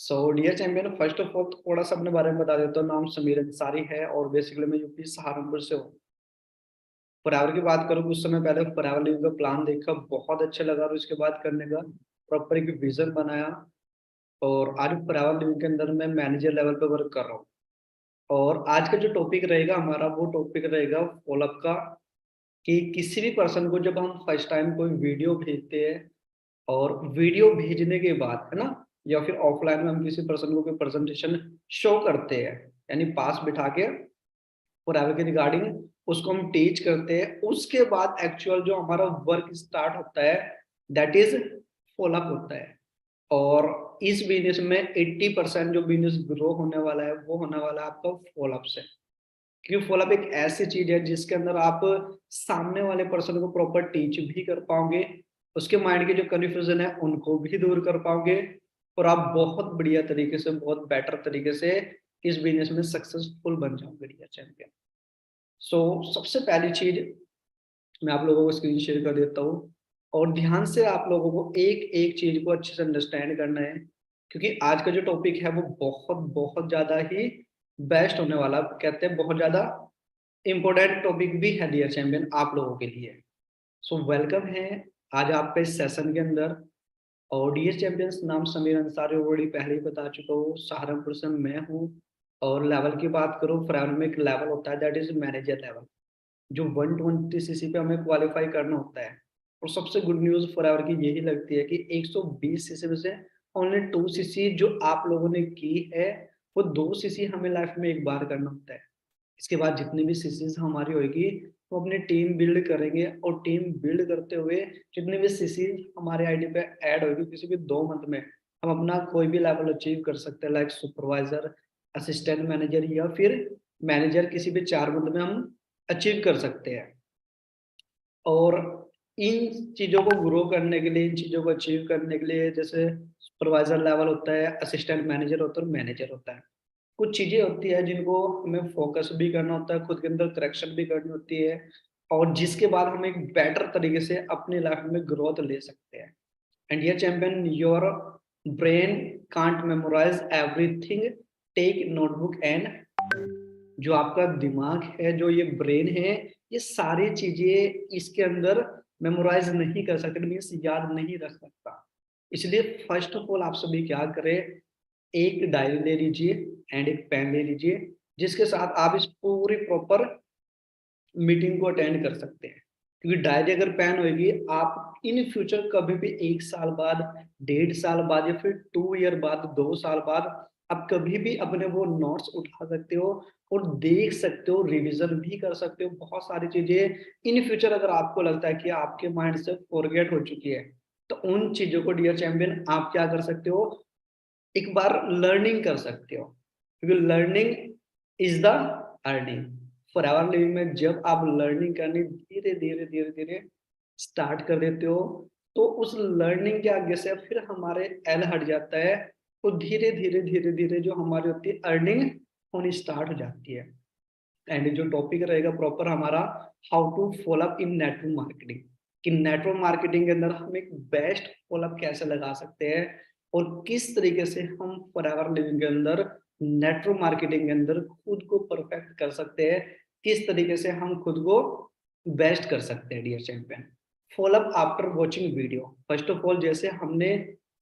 So dear champion, first of all थोड़ा सा अपने बारे में बता देता हूँ। नाम समीर अंसारी है और बेसिकली मैं यूपी सहारनपुर से हूँ। फॉरएवर की बात करूँ, कुछ समय पहले फॉरएवर लिविंग का प्लान देखा, बहुत अच्छा लगा और उसके बाद करने का प्रॉपर एक विजन बनाया। और आज फॉरएवर लिविंग के अंदर मैं मैनेजर लेवल पे वर्क कर रहा हूँ। और आज का जो टॉपिक रहेगा हमारा, वो टॉपिक रहेगा फॉलोअप का। कि किसी भी पर्सन को जब हम फर्स्ट टाइम कोई वीडियो भेजते हैं और वीडियो भेजने के बाद, है ना, या फिर ऑफलाइन में हम किसी पर्सन को कोई प्रेजेंटेशन शो करते हैं, यानी पास बिठा के फॉरएवर के रिगार्डिंग उसको हम टीच करते हैं। उसके बाद एक्चुअल जो हमारा वर्क स्टार्ट होता है, दैट इज फॉलोअप होता है। और इस बिजनेस में 80% जो बिजनेस ग्रो होने वाला है वो होने वाला है आपका फॉलोअप से। क्योंकि फॉलोअप एक ऐसी चीज है जिसके अंदर आप सामने वाले पर्सन को प्रॉपर टीच भी कर पाओगे, उसके माइंड के जो कन्फ्यूजन है उनको भी दूर कर पाओगे, और आप बहुत बढ़िया तरीके से, बहुत बेटर तरीके से इस बिजनेस में सक्सेसफुल बन जाओगे डियर चैंपियन। सो सबसे पहली चीज मैं आप लोगों को स्क्रीन शेयर कर देता हूँ, और ध्यान से आप लोगों को एक एक चीज को अच्छे से अंडरस्टैंड करना है, क्योंकि आज का जो टॉपिक है वो बहुत बहुत ज्यादा ही बेस्ट होने वाला, कहते हैं बहुत ज्यादा इम्पोर्टेंट टॉपिक भी है डियर चैंपियन आप लोगों के लिए। सो वेलकम है आज आपके इस सेशन के अंदर। और डियर चैंपियंस, नाम समीर अंसारी ऑलरेडी पहले ही बता चुका हूँ, सहारनपुर से मैं हूँ। और लेवल की बात करूँ, फॉरएवर में एक लेवल होता है दैट इज मैनेजर लेवल, जो 120 सीसी पे हमें क्वालिफाई करना होता है। और सबसे गुड न्यूज़ फॉरएवर की यही लगती है कि 120 सीसी में से ओनली 2 सीसी जो आप लोगों ने की है, वो 2 सीसी हमें लाइफ में एक बार करना होता है। इसके बाद जितनी भी सीसीज हमारी होगी, वो अपनी टीम बिल्ड करेंगे, और टीम बिल्ड करते हुए जितनी भी सीसीज हमारे आईडी पे ऐड होगी, किसी भी 2 मंथ में हम अपना कोई भी लेवल अचीव कर सकते हैं, लाइक सुपरवाइजर, असिस्टेंट मैनेजर, या फिर मैनेजर, किसी भी 4 मंथ में हम अचीव कर सकते हैं। और इन चीज़ों को ग्रो करने के लिए, इन चीज़ों को अचीव करने के लिए, जैसे सुपरवाइजर लेवल होता है, असिस्टेंट मैनेजर होता है और मैनेजर होता है। कुछ चीज़ें होती है जिनको हमें फोकस भी करना होता है, खुद के अंदर करेक्शन भी करनी होती है, और जिसके बाद हम एक बेटर तरीके से अपनी लाइफ में ग्रोथ ले सकते हैं। एंड ये champion, your brain can't memorise everything, take notebook and, जो आपका दिमाग है, जो ये ब्रेन है, ये सारी चीजें इसके अंदर मेमोराइज नहीं कर सकते, मीन्स याद नहीं रख सकता। इसलिए फर्स्ट ऑफ ऑल आप सभी क्या करें, एक डायरी ले लीजिए एंड एक पेन ले लीजिए, जिसके साथ आप इस पूरी प्रॉपर मीटिंग को अटेंड कर सकते हैं। क्योंकि डायरी अगर पेन होगी, आप इन फ्यूचर कभी भी 1 साल बाद, 1.5 साल बाद, या फिर 2 ईयर बाद, 2 साल बाद, आप कभी भी अपने वो नोट्स उठा सकते हो और देख सकते हो, रिवीजन भी कर सकते हो। बहुत सारी चीजें इन फ्यूचर अगर आपको लगता है कि आपके माइंड से फॉरगेट हो चुकी है, तो उन चीजों को डियर चैंपियन आप क्या कर सकते हो, एक बार लर्निंग कर सकते हो। क्योंकि learning is the earning. Forever living में जब आप लर्निंग करनी धीरे धीरे धीरे धीरे स्टार्ट कर देते हो, तो उस लर्निंग के आगे से फिर हमारे एल हट जाता है, तो धीरे धीरे धीरे धीरे जो हमारी होती है अर्निंग होनी स्टार्ट हो जाती है। एंड जो टॉपिक रहेगा प्रॉपर हमारा, how to follow up in network marketing, कि नेटवर्क मार्केटिंग के अंदर हम एक बेस्ट फॉलो अप कैसे लगा सकते हैं, और किस तरीके से हम फॉरएवर लिविंग के अंदर नेटवर्क मार्केटिंग के अंदर खुद को परफेक्ट कर सकते हैं, किस तरीके से हम खुद को बेस्ट कर सकते हैं dear champion. Follow up after watching video, first of all जैसे हमने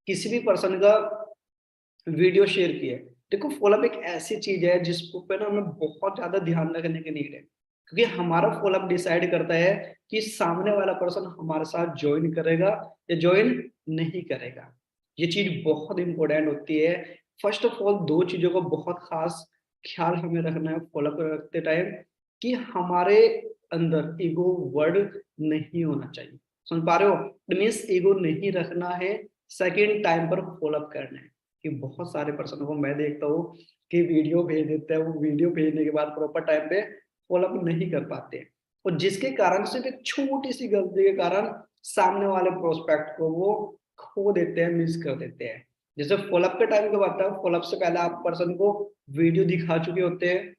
किसी भी पर्सन का वीडियो शेयर किया है, देखो फॉलोअप एक ऐसी चीज है जिसको पे ना हमें बहुत ज्यादा ध्यान रखने की नीड है, क्योंकि हमारा फॉलोअप डिसाइड करता है कि सामने वाला पर्सन हमारे साथ ज्वाइन करेगा या ज्वाइन नहीं करेगा। ये चीज बहुत इंपॉर्टेंट होती है। फर्स्ट ऑफ ऑल 2 चीजों को बहुत खास ख्याल हमें रखना है फॉलोअप रखते टाइम, कि हमारे अंदर ईगो वर्ड नहीं होना चाहिए। सुन पा रहे हो, मीन्स ईगो नहीं रखना है, सेकेंड टाइम पर फॉलोअप करना है। कि बहुत सारे पर्सन को मैं देखता हूँ कि वीडियो भेज देते हैं, वो वीडियो भेजने के बाद प्रॉपर टाइम पे फॉलोअप नहीं कर पाते, और जिसके कारण सिर्फ एक छोटी सी गलती के कारण सामने वाले प्रोस्पेक्ट को वो खो देते हैं, मिस कर देते हैं। जैसे फॉलोअप के टाइम का बात है, फॉलोअप से पहले आप पर्सन को वीडियो दिखा चुके होते हैं,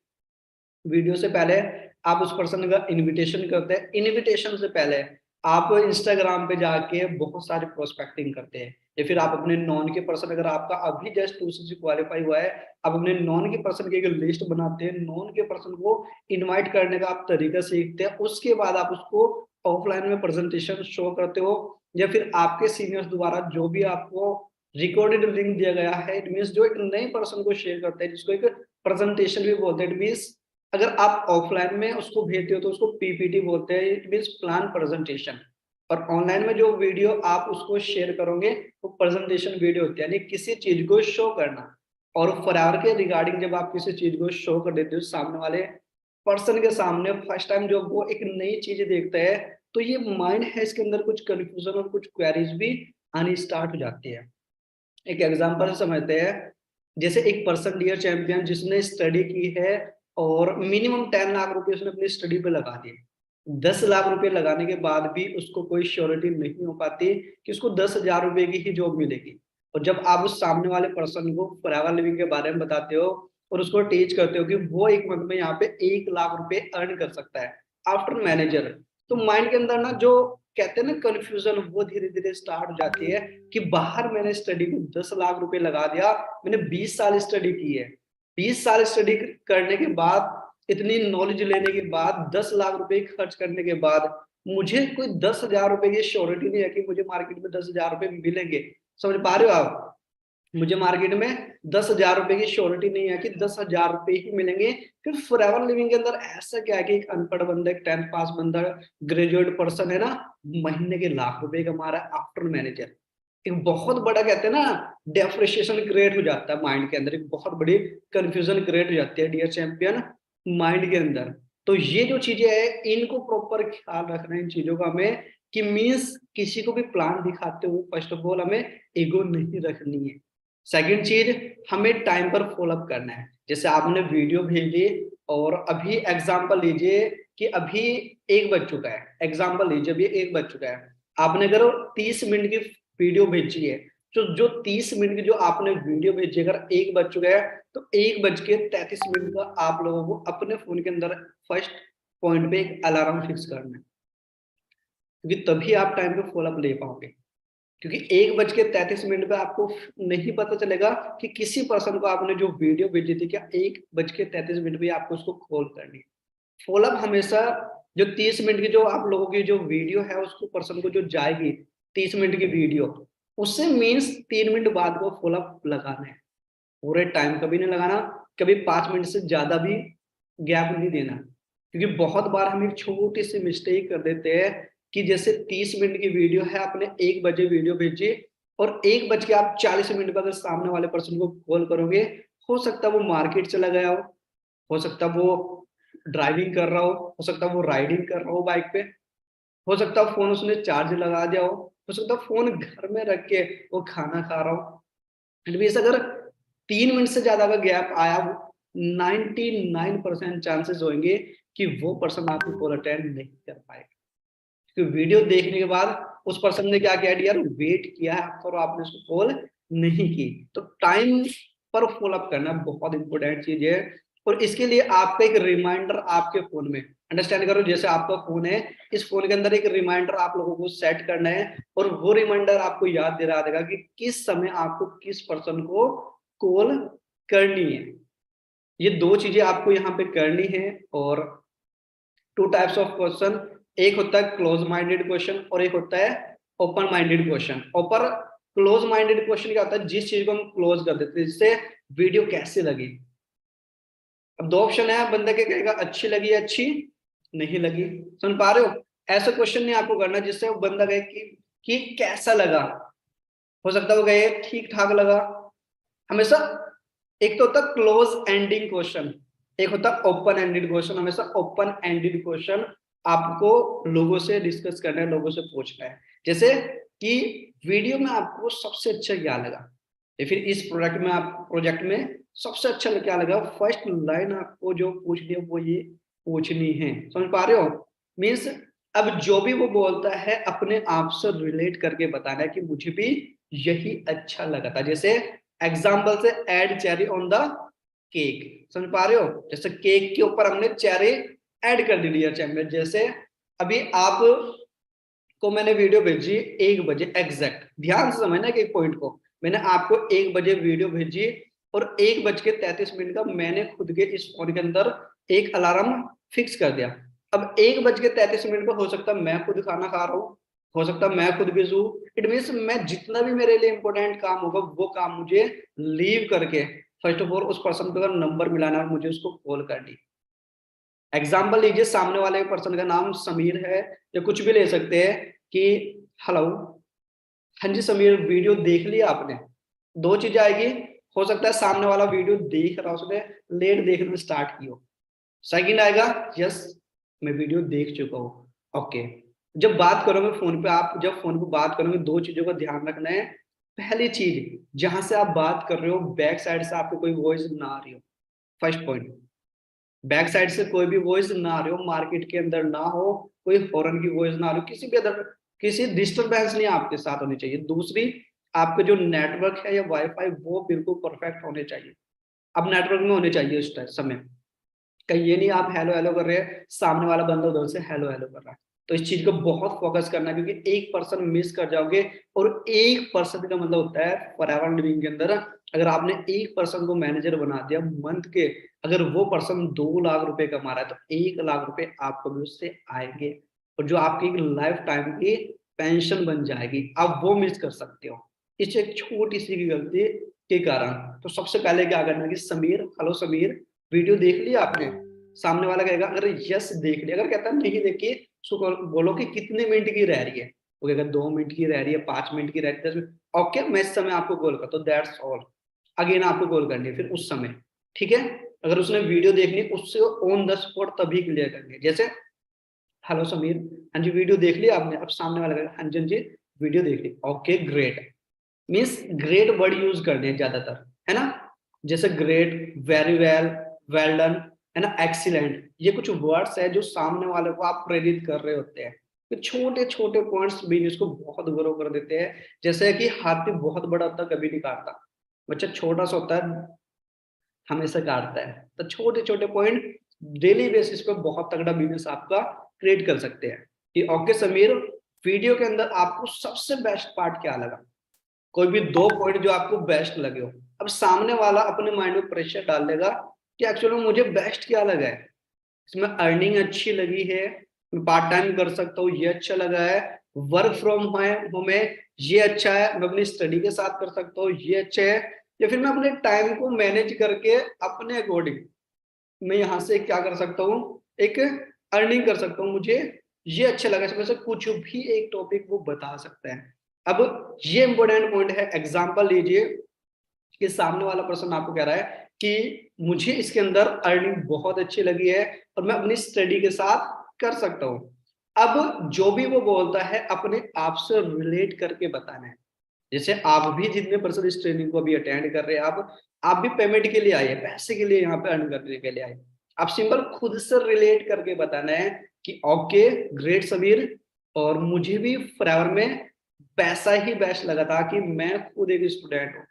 वीडियो से पहले आप उस पर्सन का इनविटेशन करते हैं, इनविटेशन से पहले आप इंस्टाग्राम पे जाके बहुत सारी प्रोस्पेक्टिंग करते हैं, या फिर आप अपने नॉन के पर्सन, अगर आपका अभी जस्ट 2CC क्वालिफाई हुआ है, आप अपने नॉन के पर्सन की एक लिस्ट बनाते हैं, नॉन के पर्सन को इनवाइट करने का आप तरीका सीखते हैं, उसके बाद आप उसको ऑफलाइन में प्रेजेंटेशन शो करते हो, या फिर आपके सीनियर्स द्वारा जो भी आपको रिकॉर्डेड लिंक दिया गया है, इट मीन्स जो एक नए पर्सन को शेयर करते हैं, जिसको एक प्रेजेंटेशन भी बोलते हैं। इट मीन्स अगर आप ऑफलाइन में उसको भेजते हो तो उसको पीपीटी बोलते हैं, इट मीन्स प्लान प्रेजेंटेशन। और ऑनलाइन में जो वीडियो आप उसको शेयर करोगे वो प्रेजेंटेशन वीडियो होती है, यानी किसी चीज को शो करना। और फॉरएवर के रिगार्डिंग जब आप किसी चीज को शो कर देते हो सामने वाले पर्सन के सामने फर्स्ट टाइम, जब वो एक नई चीज देखता है, तो ये माइंड है इसके अंदर कुछ कंफ्यूजन और कुछ क्वेरीज भी आनी स्टार्ट हो जाती है। एक एग्जांपल समझते हैं, जैसे एक पर्सन डियर चैंपियन जिसने स्टडी की है और मिनिमम 10 लाख रुपए उसने अपनी स्टडी पे लगा दिए, 10 लाख रुपए लगाने के बाद भी उसको कोई श्योरिटी नहीं हो पाती कि उसको 10,000 रुपए की ही जॉब मिलेगी। और जब आप उस सामने वाले पर्सन को फॉरएवर लिविंग के बारे में बताते हो और उसको टीच करते हो कि वो एक मंथ में यहाँ पे 1 लाख रुपए अर्न कर सकता है आफ्टर मैनेजर, तो माइंड के अंदर ना जो कहते हैं ना कंफ्यूजन, वो धीरे धीरे स्टार्ट हो जाती है कि बाहर मैंने स्टडी को 10 लाख रुपए लगा दिया, मैंने 20 साल स्टडी की है, 20 साल स्टडी करने के बाद, इतनी नॉलेज लेने के बाद, 10 लाख रुपए खर्च करने के बाद मुझे कोई 10,000 रुपए की श्योरिटी नहीं है कि मुझे मार्केट में 10,000 रुपए मिलेंगे। समझ पा रहे हो आप? मुझे मार्केट में 10,000 रुपए की श्योरिटी नहीं है कि 10,000 रुपए ही मिलेंगे। फिर फॉरएवर लिविंग के अंदर ऐसा क्या है कि एक अनपढ़ बंदा, एक 10th पास बंदा, ग्रेजुएट पर्सन है ना, महीने के लाख रुपए कमा रहा है आफ्टर मैनेजर। एक बहुत बड़ा कहते हैं ना डेफ्रेशिएशन क्रिएट हो जाता है माइंड के अंदर, एक बहुत बड़ी कंफ्यूजन क्रिएट हो जाती है डियर चैंपियन माइंड के अंदर। तो ये जो चीजें है इनको प्रॉपर ख्याल रखना है इन चीजों का हमें, कि मीन्स किसी को भी प्लान दिखाते हुए फर्स्ट ऑफ ऑल हमें ईगो नहीं रखनी है। सेकंड चीज, हमें टाइम पर फॉलोअप करना है। जैसे आपने वीडियो भेजी और अभी एग्जांपल लीजिए कि अभी 1 बज चुका है, एग्जांपल लीजिए अभी 1 बज चुका है, आपने अगर 30 मिनट की वीडियो भेजी है, तो जो 30 मिनट की जो आपने वीडियो भेजी, अगर 1 बज चुका है तो 1:33 का आप लोगों को अपने फोन के अंदर फर्स्ट पॉइंट पे एक अलार्म फिक्स करना है, क्योंकि तभी आप टाइम पे फॉलोअप ले पाओगे। क्योंकि 1:33 पे आपको नहीं पता चलेगा कि किसी पर्सन को आपने जो वीडियो भेजी थी, क्या 1:33 पे आपको उसको कॉल करनी है। फॉलोअप हमेशा जो 30 मिनट की जो आप लोगों की जो वीडियो है उसको पर्सन को जो जाएगी 30 मिनट की वीडियो, उससे मीन्स 3 मिनट बाद को फॉलोअप लगाना है। पूरे टाइम कभी नहीं लगाना, कभी 5 मिनट से ज्यादा भी गैप नहीं देना। क्योंकि बहुत बार हम एक छोटी सी मिस्टेक कर देते हैं कि जैसे 30 मिनट की वीडियो है, आपने 1 बजे वीडियो भेजी और 1:40 पर अगर सामने वाले पर्सन को कॉल करोगे, हो सकता है वो मार्केट चला गया हो सकता है वो ड्राइविंग कर रहा हो सकता है वो राइडिंग कर रहा हो बाइक पे, हो सकता है फोन उसने चार्ज लगा दिया हो सकता है फोन घर में रख के वो खाना खा रहा हो। एटलीस्ट अगर 3 मिनट से ज्यादा का गैप आया, 99% चांसेस होंगे कि वो पर्सन आपकी कॉल अटेंड नहीं कर पाएगा। क्योंकि वीडियो देखने के बाद उस पर्सन ने क्या किया यार, वेट किया है आपका और आपने उसको कॉल नहीं की। तो टाइम पर फॉलोअप करना बहुत इंपॉर्टेंट चीज है। और इसके लिए आपका एक रिमाइंडर आपके फोन में, अंडरस्टैंड करो, जैसे आपका फोन है, इस फोन के अंदर एक रिमाइंडर आप लोगों को सेट करना है और वो रिमाइंडर आपको याद दिला देगा कि किस समय आपको किस पर्सन को कॉल करनी है। ये 2 चीजें आपको यहाँ पे करनी है। और 2 टाइप्स ऑफ क्वेश्चन, एक होता है क्लोज माइंडेड क्वेश्चन और एक होता है open minded question. Open close minded question क्या होता है, जिस चीज को हम क्लोज कर देते हैं, जिससे वीडियो कैसे लगी। अब 2 ऑप्शन है, बंदा क्या कहेगा, अच्छी लगी, अच्छी नहीं लगी। सुन पा रहे हो? ऐसा क्वेश्चन नहीं आपको करना जिससे वो बंदा कहे कि कैसा लगा। हो सकता है वो कहे ठीक ठाक लगा। हमेशा एक तो होता है क्लोज एंडिंग क्वेश्चन, एक होता है ओपन एंडेड क्वेश्चन। हमेशा ओपन एंडेड क्वेश्चन आपको लोगों से डिस्कस करना है, लोगों से पूछना है। जैसे कि वीडियो में आपको सबसे अच्छा क्या लगा, या फिर इस प्रोजेक्ट में सबसे अच्छा क्या लगा, फर्स्ट लाइन आपको जो पूछनी है वो ये पूछनी है। समझ पा रहे हो? मीन्स अब जो भी वो बोलता है अपने आप से रिलेट करके बताना है कि मुझे भी यही अच्छा लगा था। जैसे एग्जाम्पल से add cherry on the cake, समझ पा रहे हो? जैसे केक के ऊपर हमने चेरी ऐड कर दी डियर चैंपियन। जैसे अभी आप को मैंने वीडियो भेजी 1 बजे एग्जैक्ट, ध्यान से समझना कि एक पॉइंट को, मैंने आपको 1 बजे वीडियो भेजी और 1 बज के 33 मिनट का मैंने खुद के इस फोन के अंदर एक अलार्म फिक्स कर दिया। अब 1 बज के 33 मिनट पर हो सकता है मैं खुद खाना खा रहा हूँ, हो सकता है मैं खुद बिजी हूँ, इट मीन्स मैं जितना भी मेरे लिए इंपॉर्टेंट काम होगा वो काम मुझे लीव करके फर्स्ट ऑफ ऑल उस पर्सन को अगर नंबर मिलाना है मुझे उसको कॉल करनी। एग्जाम्पल लीजिए, सामने वाले पर्सन का नाम समीर है या कुछ भी ले सकते हैं कि हेलो, हाँ जी समीर वीडियो देख लिया आपने। दो चीजें आएगी, हो सकता है सामने वाला वीडियो देख रहा उसने लेट देखना स्टार्ट की हो। सेकंड आएगा यस मैं वीडियो देख चुका हूँ। ओके, जब बात करोगे फोन पे, आप जब फोन पे बात करोगे दो चीजों का ध्यान रखना है। पहली चीज, जहां से आप बात कर रहे हो बैक साइड से आपको कोई वॉइस ना आ रही हो। फर्स्ट पॉइंट, बैक साइड से कोई भी वॉइस ना आ रही हो, मार्केट के अंदर ना हो, कोई हॉर्न की वॉइस ना आ रही हो, किसी भी अदर किसी डिस्टरबेंस नहीं आपके साथ होनी चाहिए। दूसरी, आपके जो नेटवर्क है या वाईफाई वो बिल्कुल परफेक्ट होने चाहिए। अब नेटवर्क में होने चाहिए उस समय, कहीं ये नहीं आप हेलो हेलो कर रहे हैं सामने वाला बंदा उधर से हेलो हेलो कर रहा है। तो इस चीज को बहुत फोकस करना है क्योंकि एक पर्सन मिस कर जाओगे, और एक पर्सन का मतलब होता है फॉरएवर लिविंग के अंदर, अगर आपने एक पर्सन को मैनेजर बना दिया मंथ के, अगर वो पर्सन 2 लाख रुपए कमा रहा है तो 1 लाख रुपए आपको भी उससे आएंगे, और जो आपकी एक लाइफ टाइम की पेंशन बन जाएगी, आप वो मिस कर सकते हो इस एक छोटी सी की गलती के कारण। तो सबसे पहले क्या करना है कि समीर, हेलो समीर वीडियो देख लिया आपने। सामने वाला कहेगा अगर यस देख लिया, अगर कहता है नहीं देखिए, उसको बोलो कि कितने मिनट की रह रही है, वो कहेगा 2 मिनट की रह रही है, 5 मिनट की रह रही है, 10 मिनट, ओके मैं इस समय आपको कॉल करता हूँ, दैट्स ऑल। अगेन आपको कॉल करनी है फिर उस समय, ठीक है। अगर उसने वीडियो देखनी उससे ऑन द स्पॉट तभी क्लियर करनी है, जैसे हेलो समीर, हाँ जी वीडियो देख लिया आपने। अब सामने वाला कहेगा हाँ जी हाँ जी वीडियो देख ली, okay great, means great word use करने हैं ज्यादातर, है ना। जैसे great, very well, well done, है ना, एक्सीलेंट, ये कुछ वर्ड्स है जो सामने वाले को आप प्रेरित कर रहे होते हैं। तो छोटे छोटे पॉइंट्स बिजनेस को बहुत ग्रो कर देते हैं। जैसे कि हाथी बहुत बड़ा होता है कभी नहीं काटता, बच्चा छोटा सा होता है हमेशा काटता है। तो छोटे छोटे पॉइंट डेली बेसिस पे बहुत तगड़ा बिजनेस आपका क्रिएट कर सकते हैं। कि ओके समीर, वीडियो के अंदर आपको सबसे बेस्ट पार्ट क्या लगा, कोई भी 2 पॉइंट जो आपको बेस्ट लगे हो। अब सामने वाला अपने माइंड में प्रेशर डाल देगा कि एक्चुअली मुझे बेस्ट क्या लगा है, इसमें अर्निंग अच्छी लगी है, मैं पार्ट टाइम कर सकता हूँ ये अच्छा लगा है, वर्क फ्रॉम होम है ये अच्छा है, मैं अपनी स्टडी के साथ कर सकता हूँ ये अच्छा है, या फिर मैं अपने टाइम को मैनेज करके अपने अकॉर्डिंग मैं यहाँ से क्या कर सकता हूँ, एक अर्निंग कर सकता हूँ, मुझे ये अच्छा लगा। इसमें से कुछ भी एक टॉपिक वो बता सकते हैं। अब ये इंपॉर्टेंट पॉइंट है, एग्जांपल लीजिए कि सामने वाला पर्सन आपको कह रहा है कि मुझे इसके अंदर अर्निंग बहुत अच्छी लगी है और मैं अपनी स्टडी के साथ कर सकता हूँ। अब जो भी वो बोलता है अपने आप से रिलेट करके बताना है। जैसे आप भी जितने पर्सन इस ट्रेनिंग को अभी अटेंड कर रहे हैं, आप भी पेमेंट के लिए आए, पैसे के लिए यहाँ पे अर्न करने के लिए आए। आप सिंपल खुद से रिलेट करके बताना है कि ओके ग्रेट समीर, और मुझे भी फॉरएवर में पैसा ही बेस्ट लगा था कि मैं खुद एक स्टूडेंट हूँ,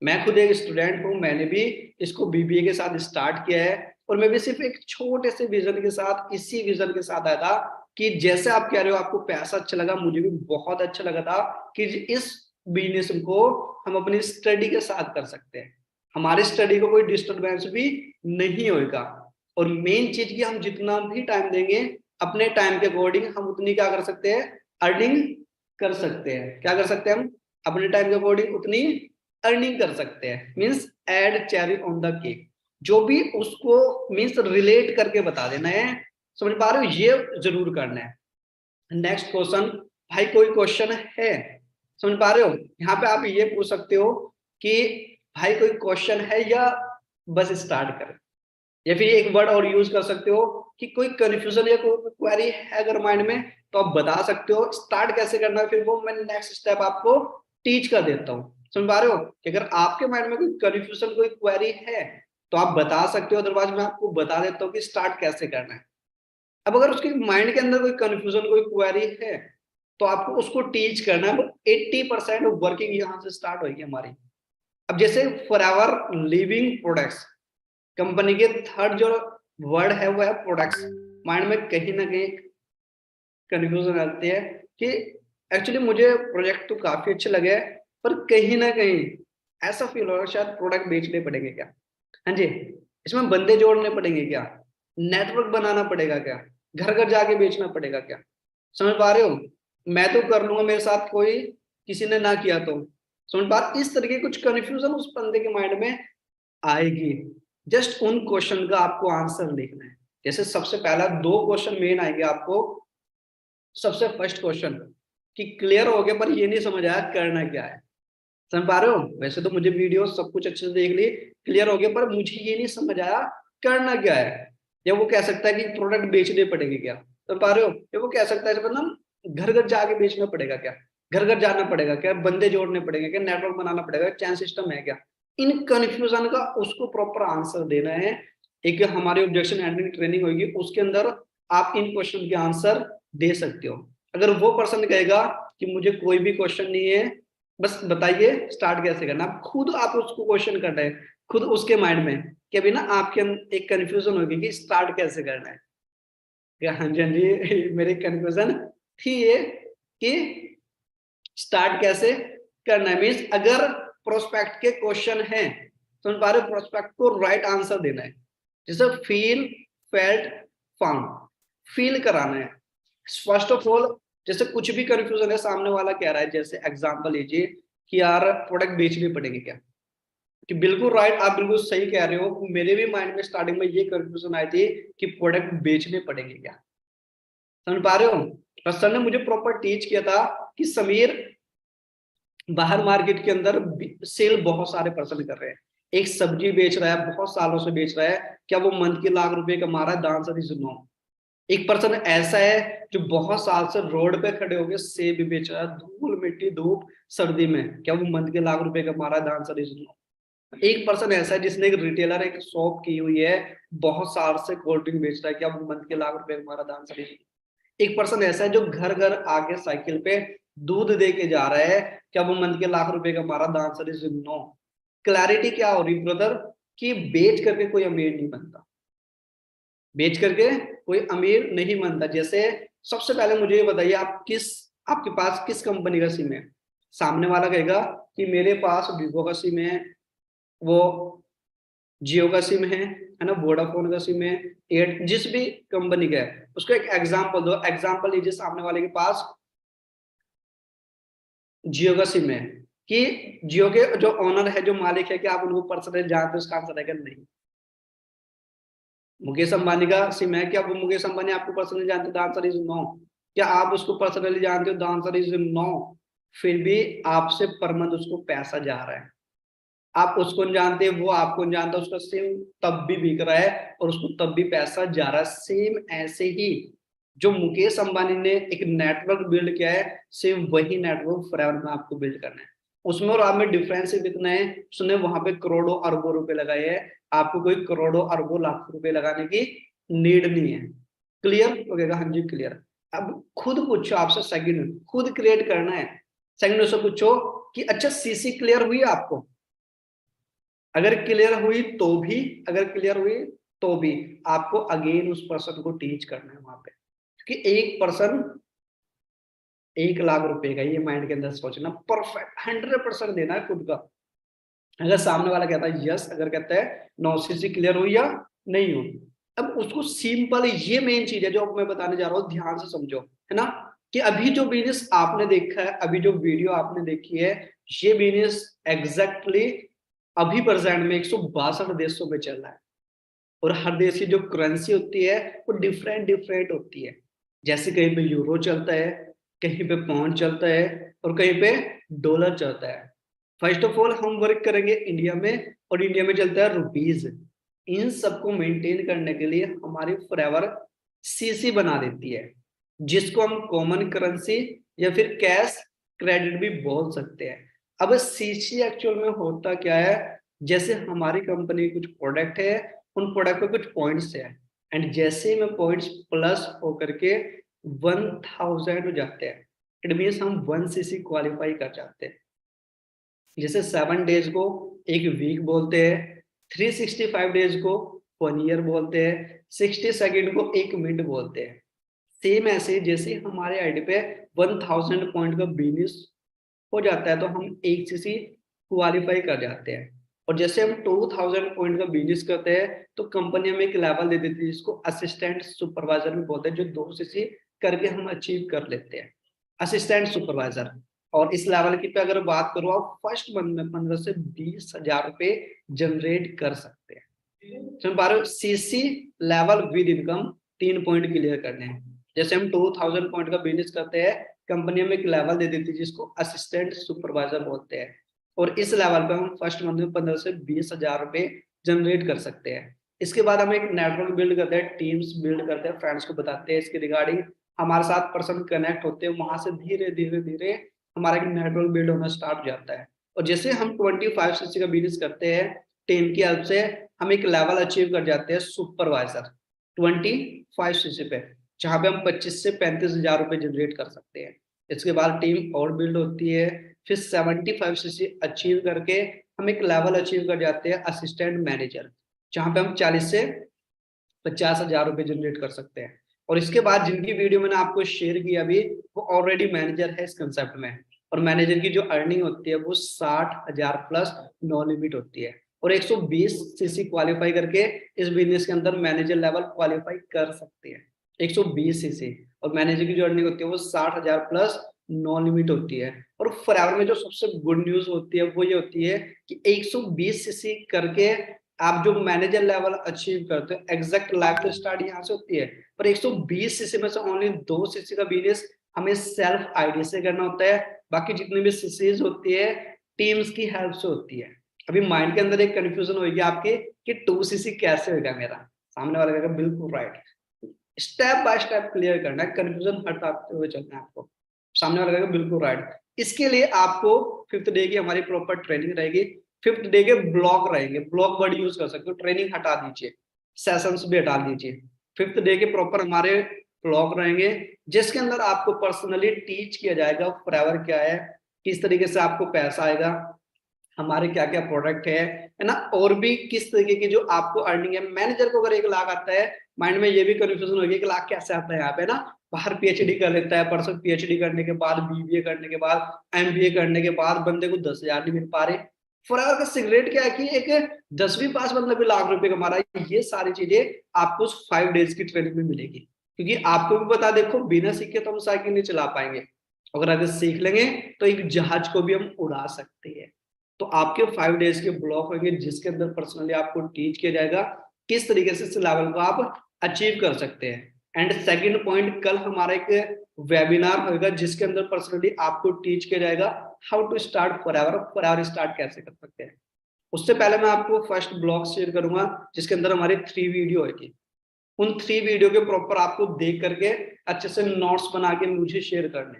मैं खुद एक स्टूडेंट हूँ, मैंने भी इसको बीबीए के साथ स्टार्ट किया है, और मैं भी सिर्फ एक छोटे से विजन के साथ, इसी विजन के साथ आया था कि जैसे आप कह रहे हो आपको पैसा अच्छा लगा, मुझे भी बहुत अच्छा लगा था कि इस बिजनेस को हम अपनी स्टडी के साथ कर सकते हैं, हमारी स्टडी को कोई डिस्टरबेंस भी नहीं होगा। और मेन चीज की हम जितना भी टाइम देंगे अपने टाइम के अकॉर्डिंग हम उतनी क्या कर सकते हैं, अर्निंग कर सकते हैं। क्या कर सकते हैं हम, अपने टाइम के अकॉर्डिंग उतनी अर्निंग कर सकते हैं। Means add cherry on the cake, जो भी उसको मीन्स रिलेट करके बता देना है। समझ पा रहे हो, ये जरूर करना है। नेक्स्ट क्वेश्चन, भाई कोई क्वेश्चन है, समझ पा रहे हो, यहाँ पे आप ये पूछ सकते हो कि भाई कोई क्वेश्चन है या बस स्टार्ट करें, या फिर एक वर्ड और यूज कर सकते हो कि कोई कंफ्यूजन या कोई क्वेरी है अगर माइंड में तो आप बता सकते हो। स्टार्ट कैसे करना है फिर वो मैं नेक्स्ट स्टेप आपको टीच कर देता हूँ। समझ पा रहे हो कि अगर आपके माइंड में कोई कंफ्यूजन कोई क्वेरी है तो आप बता सकते हो, अदरवाइज मैं आपको बता देता हूँ कि स्टार्ट कैसे करना है। अब अगर उसके माइंड के अंदर कोई कंफ्यूजन कोई क्वेरी है तो आपको उसको टीच करना है। 80% वर्किंग यहाँ से स्टार्ट होगी हमारी। अब जैसे फॉरएवर लिविंग प्रोडक्ट्स कंपनी के थर्ड जो वर्ड है वो है प्रोडक्ट्स। माइंड में कहीं ना कहीं कंफ्यूजन आती है कि एक्चुअली मुझे प्रोजेक्ट तो काफी अच्छे लगे, पर कहीं ना कहीं ऐसा फील हो रहा है शायद प्रोडक्ट बेचने पड़ेंगे क्या। हाँ जी, इसमें बंदे जोड़ने पड़ेंगे क्या, नेटवर्क बनाना पड़ेगा क्या, घर घर जाके बेचना पड़ेगा क्या। समझ पा रहे हो, मैं तो कर लूंगा, मेरे साथ कोई किसी ने ना किया तो। समझ पा रहे, इस तरह की कुछ कंफ्यूजन उस बंदे के माइंड में आएगी। जस्ट उन क्वेश्चन का आपको आंसर लिखना है। जैसे सबसे पहला 2 क्वेश्चन मेन आएंगे आपको। सबसे फर्स्ट क्वेश्चन कि क्लियर हो गया पर ये नहीं समझ आया करना क्या है। समझ पा रहे हो, वैसे तो मुझे वीडियो सब कुछ अच्छे से देख ली, क्लियर हो गया, पर मुझे ये नहीं समझ आया करना क्या है। या वो कह सकता है कि प्रोडक्ट बेचने पड़ेंगे क्या। समझ पा रहे हो, या वो कह सकता है मतलब घर घर जाके बेचना पड़ेगा क्या, घर घर जाना पड़ेगा क्या, बंदे जोड़ने पड़ेंगे क्या, नेटवर्क बनाना पड़ेगा, चैन सिस्टम है क्या। इन कंफ्यूजन का उसको प्रॉपर आंसर देना है। एक हमारी ऑब्जेक्शन हैंडलिंग ट्रेनिंग होगी, उसके अंदर आप इन क्वेश्चन के आंसर दे सकते हो। अगर वो पर्सन कहेगा कि मुझे कोई भी क्वेश्चन नहीं है, बस बताइए स्टार्ट कैसे करना, आप खुद आप उसको क्वेश्चन कर रहे हैं खुद उसके माइंड में, कि अभी ना आपके एक कंफ्यूजन होगी कि स्टार्ट कैसे करना है। हाँ जी, हाँ जी, मेरी कंफ्यूजन थी ये कि स्टार्ट कैसे करना है। मीन्स अगर प्रोस्पेक्ट के क्वेश्चन है तो उन बारे प्रोस्पेक्ट को राइट आंसर देना है। जैसे फील, फेल्ट, फाउंड, फील कराना है फर्स्ट ऑफ ऑल। जैसे कुछ भी कंफ्यूजन है, सामने वाला कह रहा है, जैसे एग्जांपल लीजिए कि यार प्रोडक्ट बेचनी पड़ेगी क्या, कि बिल्कुल राइट, आप बिल्कुल सही कह रहे हो। मेरे भी माइंड में स्टार्टिंग में ये कंफ्यूजन आई थी कि प्रोडक्ट बेचने पड़ेंगे क्या। समझ पा रहे हो, और सर ने मुझे प्रॉपर टीच किया था कि समीर, बाहर मार्केट के अंदर सेल बहुत सारे पर्सन कर रहे हैं, एक सब्जी बेच रहा है बहुत सालों से बेच रहा है, क्या वो मंथ के लाख रुपए कमा रहा है, दान सदी सुनो। एक पर्सन ऐसा है जो बहुत साल से रोड पे खड़े होकर सेब बेच रहा है, धूल मिट्टी धूप सर्दी में, क्या वो मंथ के लाख रुपए कमा रहा है, दान सदी सुनो। एक पर्सन ऐसा है जिसने एक रिटेलर एक शॉप की हुई है, बहुत साल से कोल्ड ड्रिंक बेच रहा है, क्या वो मंथ के लाख रुपए कमा रहा है, दान सदी सुनो। एक पर्सन ऐसा है जो घर घर आके साइकिल पे दूध दे के जा रहा है, क्या वो मंथ के लाख रुपए का हमारा दान सर। नो। क्लैरिटी क्या हो रही ब्रदर, कि बेच करके कोई अमीर नहीं बनता, बेच करके कोई अमीर नहीं बनता। जैसे सबसे पहले मुझे ये बताइए, आप किस, आपके पास किस कंपनी का सिम है। सामने वाला कहेगा कि मेरे पास वीवो का सिम है, वो जियो का सिम है ना, वोडाफोन का सिम है, एयर, जिस भी कंपनी का है उसको एक एग्जांपल दो। एग्जांपल लीजिए सामने वाले के पास जियो का सिम है, कि जियो के जो ओनर है, जो मालिक है, कि आप उनको पर्सनली जानते हो, उसका आंसर है नहीं। मुकेश अंबानी का सिम है, क्या वो मुकेश अंबानी आपको पर्सनली जानते हो, द आंसर इज नो। क्या आप उसको पर्सनली जानते हो, द आंसर इज नो। फिर भी आपसे पर मंथ उसको पैसा जा रहा है, आप उसको नहीं जानते, वो आपको नहीं जानता, उसका सिम तब भी बिक रहा है और उसको तब भी पैसा जा रहा है। सेम ऐसे ही जो मुकेश अंबानी ने एक नेटवर्क बिल्ड किया है, सेम वही नेटवर्क फॉरएवर में आपको बिल्ड करना है। उसमें और आप में डिफरेंस इतना है, उसने वहां पे करोड़ों अरबों रुपए लगाए हैं, आपको कोई करोड़ों अरबों लाख रुपए लगाने की नीड नहीं है। क्लियर हो गया, हाँ जी क्लियर। अब खुद पूछो, आपसे सेकंड खुद क्रिएट करना है। सेकंड उससे पूछो कि अच्छा सीसी क्लियर हुई आपको, अगर क्लियर हुई तो भी, अगर क्लियर हुई तो भी आपको अगेन उस पर्सन को टीच करना है वहां पे, क्योंकि एक पर्सन 1 लाख रुपए का, ये माइंड के अंदर सोचना, परफेक्ट 100% देना है खुद का। अगर सामने वाला कहता है यस, अगर कहता है नो, सीसी क्लियर हुई या नहीं हुई, अब उसको सिंपल, ये मेन चीज है जो मैं बताने जा रहा हूँ, ध्यान से समझो, है ना। कि अभी जो बिजनेस आपने देखा है, अभी जो वीडियो आपने देखी है, ये बिजनेस एग्जैक्टली अभी प्रेजेंट में 162 देशों में चल रहा है। और हर देश की जो करेंसी होती है वो डिफरेंट डिफरेंट होती है। जैसे कहीं पे यूरो चलता है, कहीं पे पाउंड चलता है, और कहीं पे डॉलर चलता है। फर्स्ट ऑफ ऑल हम वर्क करेंगे इंडिया में, और इंडिया में चलता है रुपीज। इन सबको मेंटेन करने के लिए हमारी फॉरएवर सीसी बना देती है, जिसको हम कॉमन करेंसी या फिर कैश क्रेडिट भी बोल सकते हैं। अब सीसी एक्चुअल में होता क्या है, जैसे हमारी कंपनी कुछ प्रोडक्ट है, उन प्रोडक्ट पे कुछ पॉइंट्स है, एंड जैसे ही में पॉइंट्स प्लस होकर के 1000 हो जाते हैं, इट मीन्स हम 1 सीसी क्वालिफाई कर जाते हैं। जैसे 7 डेज को एक वीक बोलते हैं, 365 डेज को 1 ईयर बोलते हैं, 60 सेकेंड को 1 मिनट बोलते हैं, सेम ऐसे जैसे हमारे आईडी पे 1000 पॉइंट का बिजनेस हो जाता है तो हम एक सीसी क्वालिफाई कर जाते हैं। और जैसे हम 2000 पॉइंट का बिजनेस करते हैं तो कंपनी हमें एक लेवल दे देती है जिसको असिस्टेंट सुपरवाइजर भी बोलते हैं, जो 2 सीसी करके हम अचीव कर लेते हैं, असिस्टेंट सुपरवाइजर। और इस लेवल की पे अगर बात करूँ, आप फर्स्ट मंथ में 15 से 20 हजार रुपए जनरेट कर सकते हैं। तो 12 CC level with income 3 point clear करने हैं। जैसे हम 2000 पॉइंट का बिजनेस करते हैं, कंपनी में एक लेवल दे देती है जिसको असिस्टेंट सुपरवाइजर बोलते हैं, और इस लेवल पे हम फर्स्ट मंथ में 15 से 20 हजार रुपए जनरेट कर सकते हैं। इसके बाद हम एक नेटवर्क बिल्ड करते हैं, टीम्स बिल्ड करते हैं, फ्रेंड्स को बताते हैं इसके रिगार्डिंग, हमारे साथ पर्सन कनेक्ट होते हैं, वहां से धीरे धीरे धीरे हमारा एक नेटवर्क बिल्ड होना स्टार्ट हो जाता है। और जैसे हम 25 सीसी का बिजनेस करते हैं, टीम की हेल्प से हम एक लेवल अचीव कर जाते हैं सुपरवाइजर 25 सीसी पे, जहां पे हम 25 से 35 हजार रुपए जनरेट कर सकते हैं। इसके बाद टीम और बिल्ड होती है, फिर 75 सीसी अचीव करके हम एक लेवल अचीव कर जाते हैं असिस्टेंट मैनेजर, जहां पे हम 40 से 50 हजार रुपए जनरेट कर सकते हैं। और इसके बाद जिनकी वीडियो मैंने आपको शेयर की अभी, वो ऑलरेडी मैनेजर है इस कंसेप्ट में, और मैनेजर की जो अर्निंग होती है वो 60 हजार प्लस नो लिमिट होती है। और 120 सीसी क्वालिफाई करके इस बिजनेस के अंदर मैनेजर लेवल क्वालिफाई कर सकते हैं, 120 सीसी। और मैनेजर की जो अर्निंग होती है वो 60 हजार प्लस नो लिमिट होती है। और फॉरएवर में जो सबसे गुड न्यूज होती है वो ये होती है कि 120 सीसी करके आप जो मैनेजर लेवल अचीव करते हो, एग्जैक्ट लाइफ स्टार्ट यहाँ से होती है, पर 120 सीसी में से ओनली 2 सीसी का बिजनेस हमें सेल्फ आईडी से करना होता है, बाकी जितनी भी सीसीज होती है टीम्स की हेल्प से होती है। अभी माइंड के अंदर एक कंफ्यूजन होगी आपके कि 2 सीसी कैसे होगा मेरा, सामने वाला कहेगा बिल्कुल right. Step by step clear करना है, कंफ्यूजन हटाते हुए चलना है आपको, सामने वाला कहेगा बिल्कुल राइट। इसके लिए आपको 5th डे की हमारी प्रॉपर ट्रेनिंग रहेगी। 5th डे के ब्लॉग रहेंगे, ब्लॉग वर्ड यूज कर सकते हो, ट्रेनिंग हटा दीजिए, सेशंस भी हटा दीजिए। 5th डे के प्रॉपर हमारे ब्लॉग रहेंगे, जिसके अंदर आपको पर्सनली टीच किया जाएगा फॉरएवर क्या है, किस तरीके से आपको पैसा आएगा, हमारे क्या क्या प्रोडक्ट है ना, और भी किस तरीके की जो आपको अर्निंग है। मैनेजर को अगर 1 लाख आता है, माइंड में ये भी कंफ्यूजन होगी 1 लाख कैसे आता है यहाँ पे ना, बाहर पीएचडी कर लेता है पर्सन, पीएचडी करने के बाद, बीबीए करने के बाद, एमबीए करने के बाद बंदे को 10 हजार नहीं मिल पा रहे। फॉरएवर का सिगरेट क्या है कि एक 10वीं पास बंदा भी लाख रुपए कमा रहा है। ये सारी चीजें आपको 5 डेज की ट्रेनिंग में मिलेगी, क्योंकि आपको भी पता, देखो बिना सीखे तो हम साइकिल नहीं चला पाएंगे, अगर सीख लेंगे तो एक जहाज को भी हम उड़ा सकते हैं। तो आपके 5 डेज के ब्लॉक होंगे जिसके अंदर पर्सनली आपको टीच किया जाएगा किस तरीके से इस लेवल को आप अचीव कर सकते हैं। एंड सेकंड पॉइंट, कल हमारा एक वेबिनार होगा जिसके अंदर पर्सनली आपको टीच किया जाएगा how to start forever, forever start कैसे कर सकते हैं। उससे पहले मैं आपको फर्स्ट ब्लॉग शेयर करूंगा जिसके अंदर हमारी 3 वीडियो होगी। उन 3 वीडियो के प्रॉपर आपको देख करके अच्छे से नोट्स बना के मुझे शेयर करने,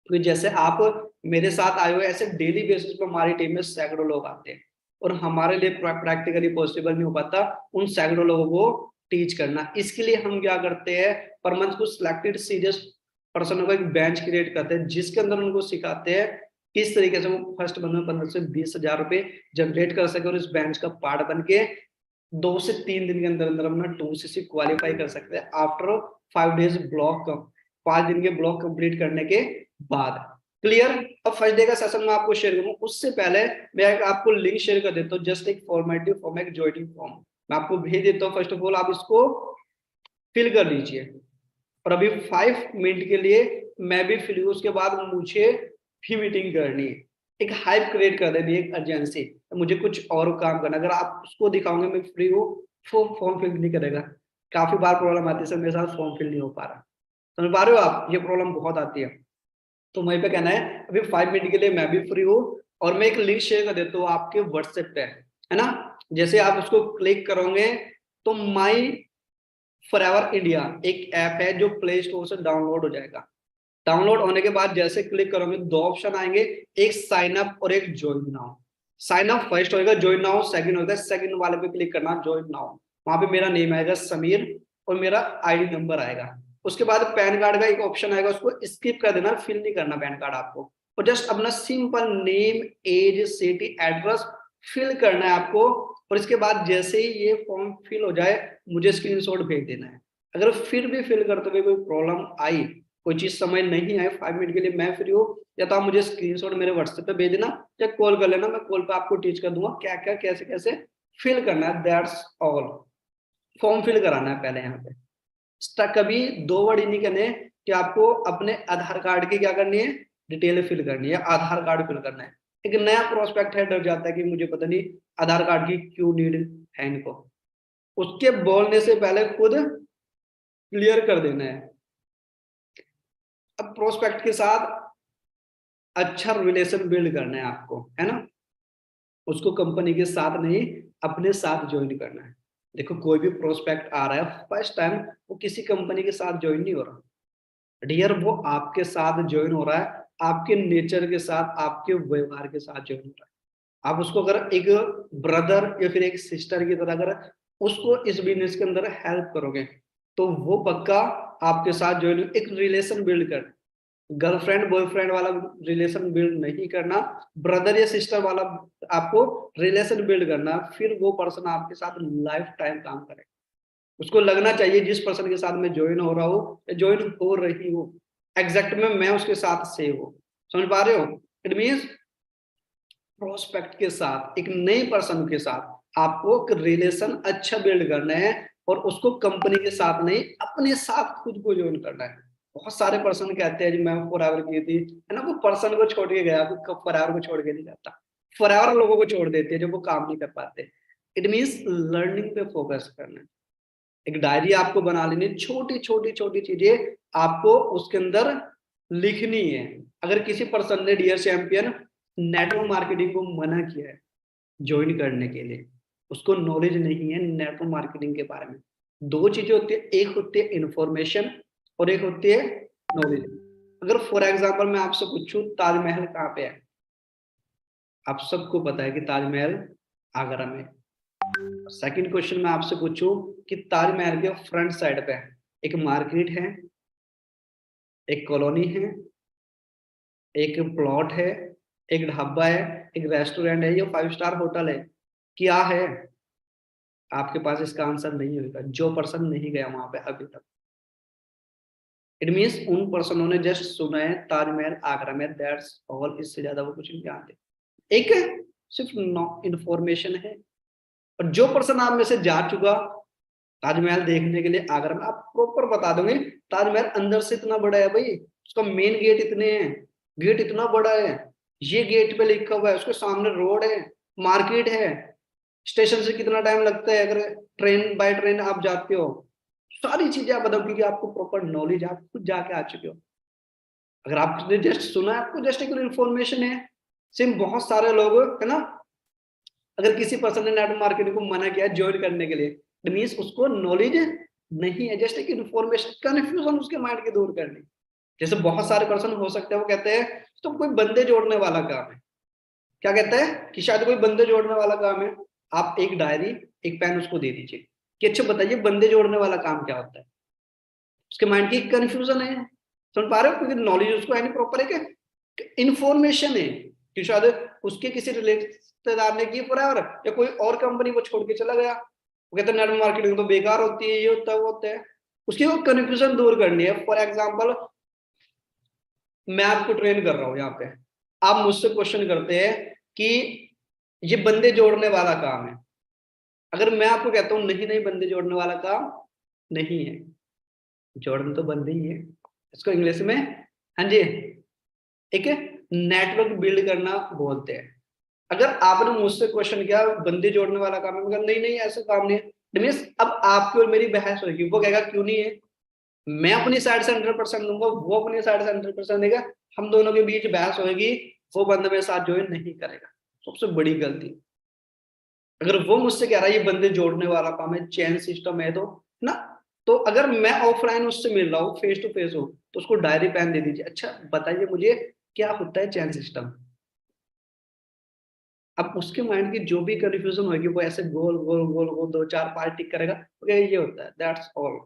तो जैसे आप मेरे साथ आए हुए ऐसे डेली बेसिस पर हमारी टीम में सैकड़ों लोग आते हैं, और हमारे लिए प्रैक्टिकली पॉसिबल नहीं हो पाता उन सैकड़ों लोगों को टीच करना। इसके लिए हम क्या करते हैं, पर मंथ को सिलेक्टेड सीरियस पर्सन को एक बेंच क्रिएट करते हैं जिसके अंदर उनको सिखाते हैं किस तरीके से वो फर्स्ट मंथ में 15 से 20 हजार रुपए जनरेट कर सके, और इस बेंच का पार्ट बन के 2 से 3 दिन के अंदर अंदर अपना 2 सीसी क्वालिफाई कर सकते हैं आफ्टर 5 डेज ब्लॉक, 5 दिन के ब्लॉक कंप्लीट करने के बाद। क्लियर। अब फर्स्ट डे का सेशन मैं आपको शेयर करूँ उससे पहले मैं आपको लिंक शेयर कर देता हूँ, जस्ट एक फॉर्मेटिव फॉर्म, एक ज्वाइनिंग फॉर्म मैं आपको भेज देता हूँ। फर्स्ट ऑफ ऑल आप इसको फिल कर लीजिए, और अभी 5 मिनट के लिए मैं भी फ्री हूँ, उसके बाद मुझे भी मीटिंग करनी है, एक हाइप क्रिएट कर देनी है, एक अर्जेंसी, मुझे कुछ और काम करना। अगर आप उसको दिखाओगे मैं फ्री हूँ, फॉर्म फिल नहीं करेगा। काफी बार प्रॉब्लम आती है सर मेरे साथ फॉर्म फिल नहीं हो पा रहा, समझ पा रहे हो आप, ये प्रॉब्लम बहुत आती है। तो वहीं पे कहना है अभी 5 मिनट के लिए मैं भी फ्री हूँ, और मैं एक लिंक शेयर कर देता हूँ आपके व्हाट्सएप पे, है ना। जैसे आप उसको क्लिक करोगे तो माई फॉरएवर इंडिया एक ऐप है जो प्ले स्टोर से डाउनलोड हो जाएगा। डाउनलोड होने के बाद जैसे क्लिक करोगे 2 ऑप्शन आएंगे, एक साइन अप और एक join now. Sign up first होगा, ज्वाइन नाउ सेकंड होगा। सेकंड वाले पे क्लिक करना, ज्वाइन नाउ, वहां पे मेरा नेम आएगा समीर और मेरा आईडी नंबर आएगा। उसके बाद पैन कार्ड का एक ऑप्शन आएगा, उसको स्किप कर देना, फिल नहीं करना पैन कार्ड आपको, और जस्ट अपना simple name, age, city, address fill करना है आपको। और इसके बाद जैसे ही ये फॉर्म फिल हो जाए मुझे स्क्रीनशॉट भेज देना है। अगर फिर भी फिल करते हुए कोई प्रॉब्लम आई, कोई चीज समझ नहीं आई, 5 मिनट के लिए मैं फ्री हूँ, या तो आप मुझे स्क्रीनशॉट मेरे व्हाट्सएप पे भेज देना या कॉल कर लेना, मैं कॉल पे आपको टीच कर दूंगा क्या क्या कैसे कैसे फिल करना है। That's all. फॉर्म फिल कराना है पहले यहाँ पे। कभी 2 वर्ड ही नहीं करने कि आपको अपने आधार कार्ड की क्या करनी है, डिटेल फिल करनी है, आधार कार्ड फिल करना है। एक नया प्रोस्पेक्ट है, डर जाता है कि मुझे पता नहीं आधार कार्ड की क्यों नीड है इनको। उसके बोलने से पहले खुद क्लियर कर देना है। अब प्रोस्पेक्ट के साथ अच्छा रिलेशन बिल्ड करना है आपको, है ना। उसको कंपनी के साथ नहीं, अपने साथ ज्वाइन करना है। देखो कोई भी प्रोस्पेक्ट आ रहा है फर्स्ट टाइम, वो किसी कंपनी के साथ ज्वाइन नहीं हो रहा डियर, वो आपके साथ ज्वाइन हो रहा है, आपके नेचर के साथ, आपके व्यवहार के साथ ज्वाइन हो रहा है। आप उसको अगर एक ब्रदर या फिर एक सिस्टर की तरह अगर उसको इस बिजनेस के अंदर हेल्प करोगे, तो वो पक्का आपके साथ ज्वाइन, एक रिलेशन बिल्ड कर, गर्लफ्रेंड बॉयफ्रेंड वाला रिलेशन बिल्ड नहीं करना, ब्रदर या सिस्टर वाला आपको रिलेशन बिल्ड करना, फिर वो पर्सन आपके साथ लाइफ टाइम काम करेगा। उसको लगना चाहिए जिस पर्सन के साथ मैं ज्वाइन हो रहा हूँ, ज्वाइन हो रही हूँ, एग्जैक्ट में मैं उसके साथ सेव हूँ। समझ पा रहे हो? इट मीन्स प्रोस्पेक्ट के साथ, एक नए पर्सन के साथ आपको एक रिलेशन अच्छा बिल्ड करना है, और उसको कंपनी के साथ नहीं, अपने साथ खुद को ज्वाइन करना है। बहुत सारे पर्सन कहते हैं जी मैं फॉरएवर की थी, है ना, वो पर्सन को छोड़ के गया, फॉरएवर को छोड़ के नहीं जाता। फॉरएवर लोगों को छोड़ देते हैं जब वो काम नहीं कर पाते। इट मीन्स लर्निंग पे फोकस करना है। एक डायरी आपको बना लेनी, छोटी छोटी छोटी चीजें आपको उसके अंदर लिखनी है। अगर किसी पर्सन ने डियर चैंपियन नेटवर्क मार्केटिंग को मना किया है ज्वाइन करने के लिए, उसको नॉलेज नहीं है नेटवर्क मार्केटिंग के बारे में, 2 चीजें होती है, एक होती है इंफॉर्मेशन और एक होती है नॉलेज। अगर फॉर एग्जाम्पल मैं आपसे पूछूं ताजमहल कहाँ पे है, आप सबको पता है कि ताजमहल आगरा में। सेकंड क्वेश्चन मैं आपसे पूछूं कि ताजमहल के फ्रंट साइड पे एक मार्केट है, एक कॉलोनी है, एक प्लॉट है, एक ढाबा है, एक रेस्टोरेंट है, या 5 स्टार होटल है, क्या है? आपके पास इसका आंसर नहीं होगा जो पर्सन नहीं गया वहां पे अभी तक। इट मीन्स उन पर्सनों ने जस्ट सुना है ताजमहल आगरा में, दैट्स ऑल, इससे ज्यादा वो कुछ नहीं जानते। एक सिर्फ इंफॉर्मेशन है। और जो पर्सन आप में से जा चुका ताजमहल देखने के लिए आगरा में, आप प्रॉपर बता दोगे ताजमहल अंदर से इतना बड़ा है भाई, उसका मेन गेट इतने हैं, गेट इतना बड़ा है, ये गेट पे लिखा हुआ है, उसके सामने रोड है, मार्केट है, स्टेशन से कितना टाइम लगता है अगर ट्रेन बाय ट्रेन आप जाते हो, सारी चीजें आप बताओ क्योंकि आपको प्रॉपर नॉलेज, आप खुद जाके आ चुके हो। अगर आपने जस्ट सुना है, आपको जस्ट एक इन्फॉर्मेशन है। सिर्फ बहुत सारे लोग, है ना, अगर किसी पर्सन ने नेटवर्क मार्केटिंग को मना किया ज्वाइन करने के लिए, मीन्स उसको नॉलेज नहीं है, जस्ट एक इन्फॉर्मेशन, कंफ्यूजन उसके माइंड के दूर करनी। जैसे बहुत सारे पर्सन हो सकते हैं वो कहते हैं तो कोई बंदे जोड़ने वाला काम है, क्या कहते हैं कि शायद कोई बंदे जोड़ने वाला काम है। आप एक डायरी एक पेन उसको दे दीजिए कि अच्छा बताइए बंदे जोड़ने वाला काम क्या होता है, उसके माइंड की कंफ्यूजन है। समझ पा रहे हो? क्योंकि नॉलेज उसको है नहीं प्रॉपर, है कि इन्फॉर्मेशन है कि शायद उसके किसी रिश्तेदार ने की फॉरएवर, या कोई और कंपनी को छोड़ के चला गया, वो कहते हैं नेटवर्क मार्केटिंग तो बेकार होती है, ये होता है वो होता है। उसकी वो कंफ्यूजन दूर करनी है। फॉर एग्जाम्पल मैं आपको ट्रेन कर रहा हूँ यहाँ पे, आप मुझसे क्वेश्चन करते हैं कि ये बंदे जोड़ने वाला काम है, अगर मैं आपको कहता हूँ नहीं नहीं बंदे जोड़ने वाला काम नहीं है, जोड़ने तो बंदे ही है, इसको इंग्लिश में, हाँ जी, एक नेटवर्क बिल्ड करना बोलते हैं। अगर आपने मुझसे क्वेश्चन किया बंदे जोड़ने वाला काम है, मैं नहीं नहीं ऐसा काम नहीं है, मीन्स अब आपकी और मेरी बहस होगी, वो कहेगा क्यों नहीं है, मैं अपनी साइड से 100% दूंगा, वो अपनी साइड से 100% देगा, हम दोनों के बीच बहस होगी, वो बंदा मेरे साथ ज्वाइन नहीं करेगा। सबसे बड़ी गलती, अगर वो मुझसे कह रहा है ये बंदे जोड़ने वाला काम है, चेन सिस्टम है, तो ना, तो अगर मैं ऑफलाइन उससे मिल रहा हूँ फेस टू फेस हो, तो उसको डायरी पेन दे दीजिए, अच्छा बताइए मुझे क्या होता है चेन सिस्टम। अब उसके माइंड की जो भी कंफ्यूजन होगी वो ऐसे गोल गोल गोल गोल 2 4 5 टिक करेगा, okay, ये होता है, दैट्स ऑल।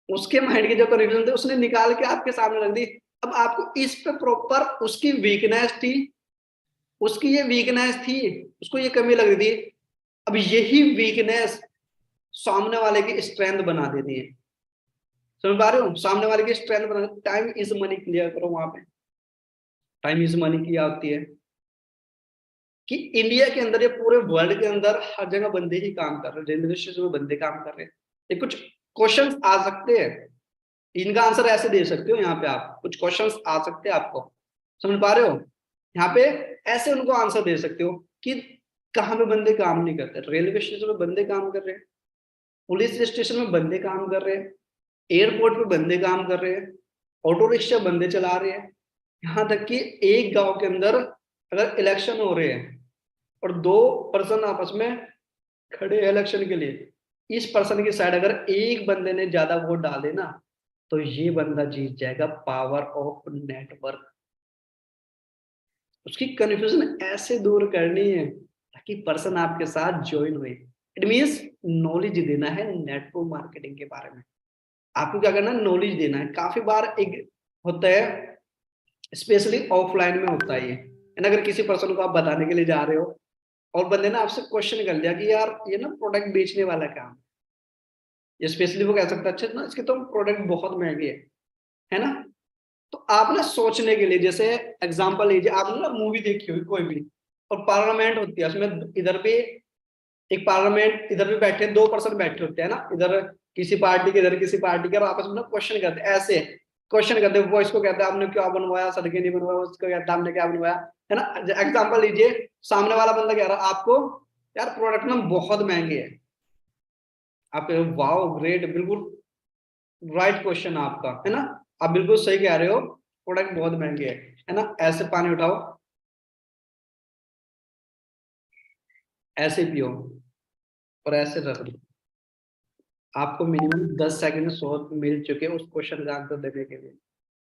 उसके माइंड की जो कंफ्यूजन थी उसने निकाल के आपके सामने रख दी। अब आपको इस पे प्रॉपर उसकी वीकनेस थी, उसकी ये वीकनेस थी, उसको ये कमी लग रही थी, अब यही वीकनेस सामने वाले की स्ट्रेंथ बना देती है। समझ पा रहे हो, सामने वाले की स्ट्रेंथ बना, टाइम इज मनी क्लियर करो वहां पे, टाइम इज मनी की आती है कि इंडिया के अंदर या पूरे वर्ल्ड के अंदर हर जगह बंदे ही काम कर रहे हैं, रेलवे स्टेशन में बंदे काम कर रहे हैं। ये कुछ क्वेश्चंस आ सकते हैं, इनका आंसर ऐसे दे सकते हो, यहाँ पे आप कुछ क्वेश्चंस आ सकते हैं आपको, समझ पा रहे हो, यहाँ पे ऐसे उनको आंसर दे सकते हो कि कहाँ पे बंदे काम नहीं करते, रेलवे स्टेशन में बंदे काम कर रहे हैं, पुलिस स्टेशन में बंदे काम कर रहे हैं, एयरपोर्ट पे बंदे काम कर रहे हैं, ऑटो रिक्शा बंदे चला रहे हैं। यहाँ तक कि एक गांव के अंदर अगर इलेक्शन हो रहे हैं और दो पर्सन आपस में खड़े हैं इलेक्शन के लिए, इस पर्सन की साइड अगर एक बंदे ने ज्यादा वोट डाले ना, तो ये बंदा जीत जाएगा। पावर ऑफ नेटवर्क, उसकी कंफ्यूजन ऐसे दूर करनी है ताकि पर्सन आपके साथ ज्वाइन हुए। इट मींस नॉलेज देना है नेटवर्क मार्केटिंग के बारे में, आपको क्या करना है, नॉलेज देना है। काफी बार एक होता है, स्पेशली ऑफलाइन में होता है ये, अगर किसी पर्सन को आप बताने के लिए जा रहे हो और बंदे ने आपसे क्वेश्चन कर लिया कि यार ये ना प्रोडक्ट बेचने वाला काम, ये स्पेशली वो कह सकता है अच्छा ना इसके तो प्रोडक्ट बहुत महंगे है ना। तो आप ना सोचने के लिए, जैसे एग्जांपल लीजिए, आपने ना मूवी देखी होगी कोई भी और पार्लियामेंट होती है, उसमें इधर भी एक पार्लियामेंट, इधर भी बैठे दो पर्सन बैठे होते हैं ना, इधर किसी पार्टी के इधर किसी पार्टी के, और आपस में ना क्वेश्चन करते हैं, ऐसे क्वेश्चन करते हैं। वो इसको कहता है आपने क्या बनवाया, सड़कें नहीं बनवाया, उसको कहता है आपने क्या बनवाया, है ना। एग्जाम्पल लीजिए, सामने वाला बंदा कह रहा है आपको यार प्रोडक्ट ना बहुत महंगे है, आप वाओ ग्रेट, बिल्कुल राइट क्वेश्चन आपका, है ना, आप बिल्कुल सही कह रहे हो, प्रोडक्ट बहुत महंगे है ना। ऐसे पानी उठाओ, ऐसे पियो और ऐसे रख दो। आपको मिनिमम 10 सेकंड शॉर्ट मिल चुके हैं उस क्वेश्चन का आंसर देने के लिए।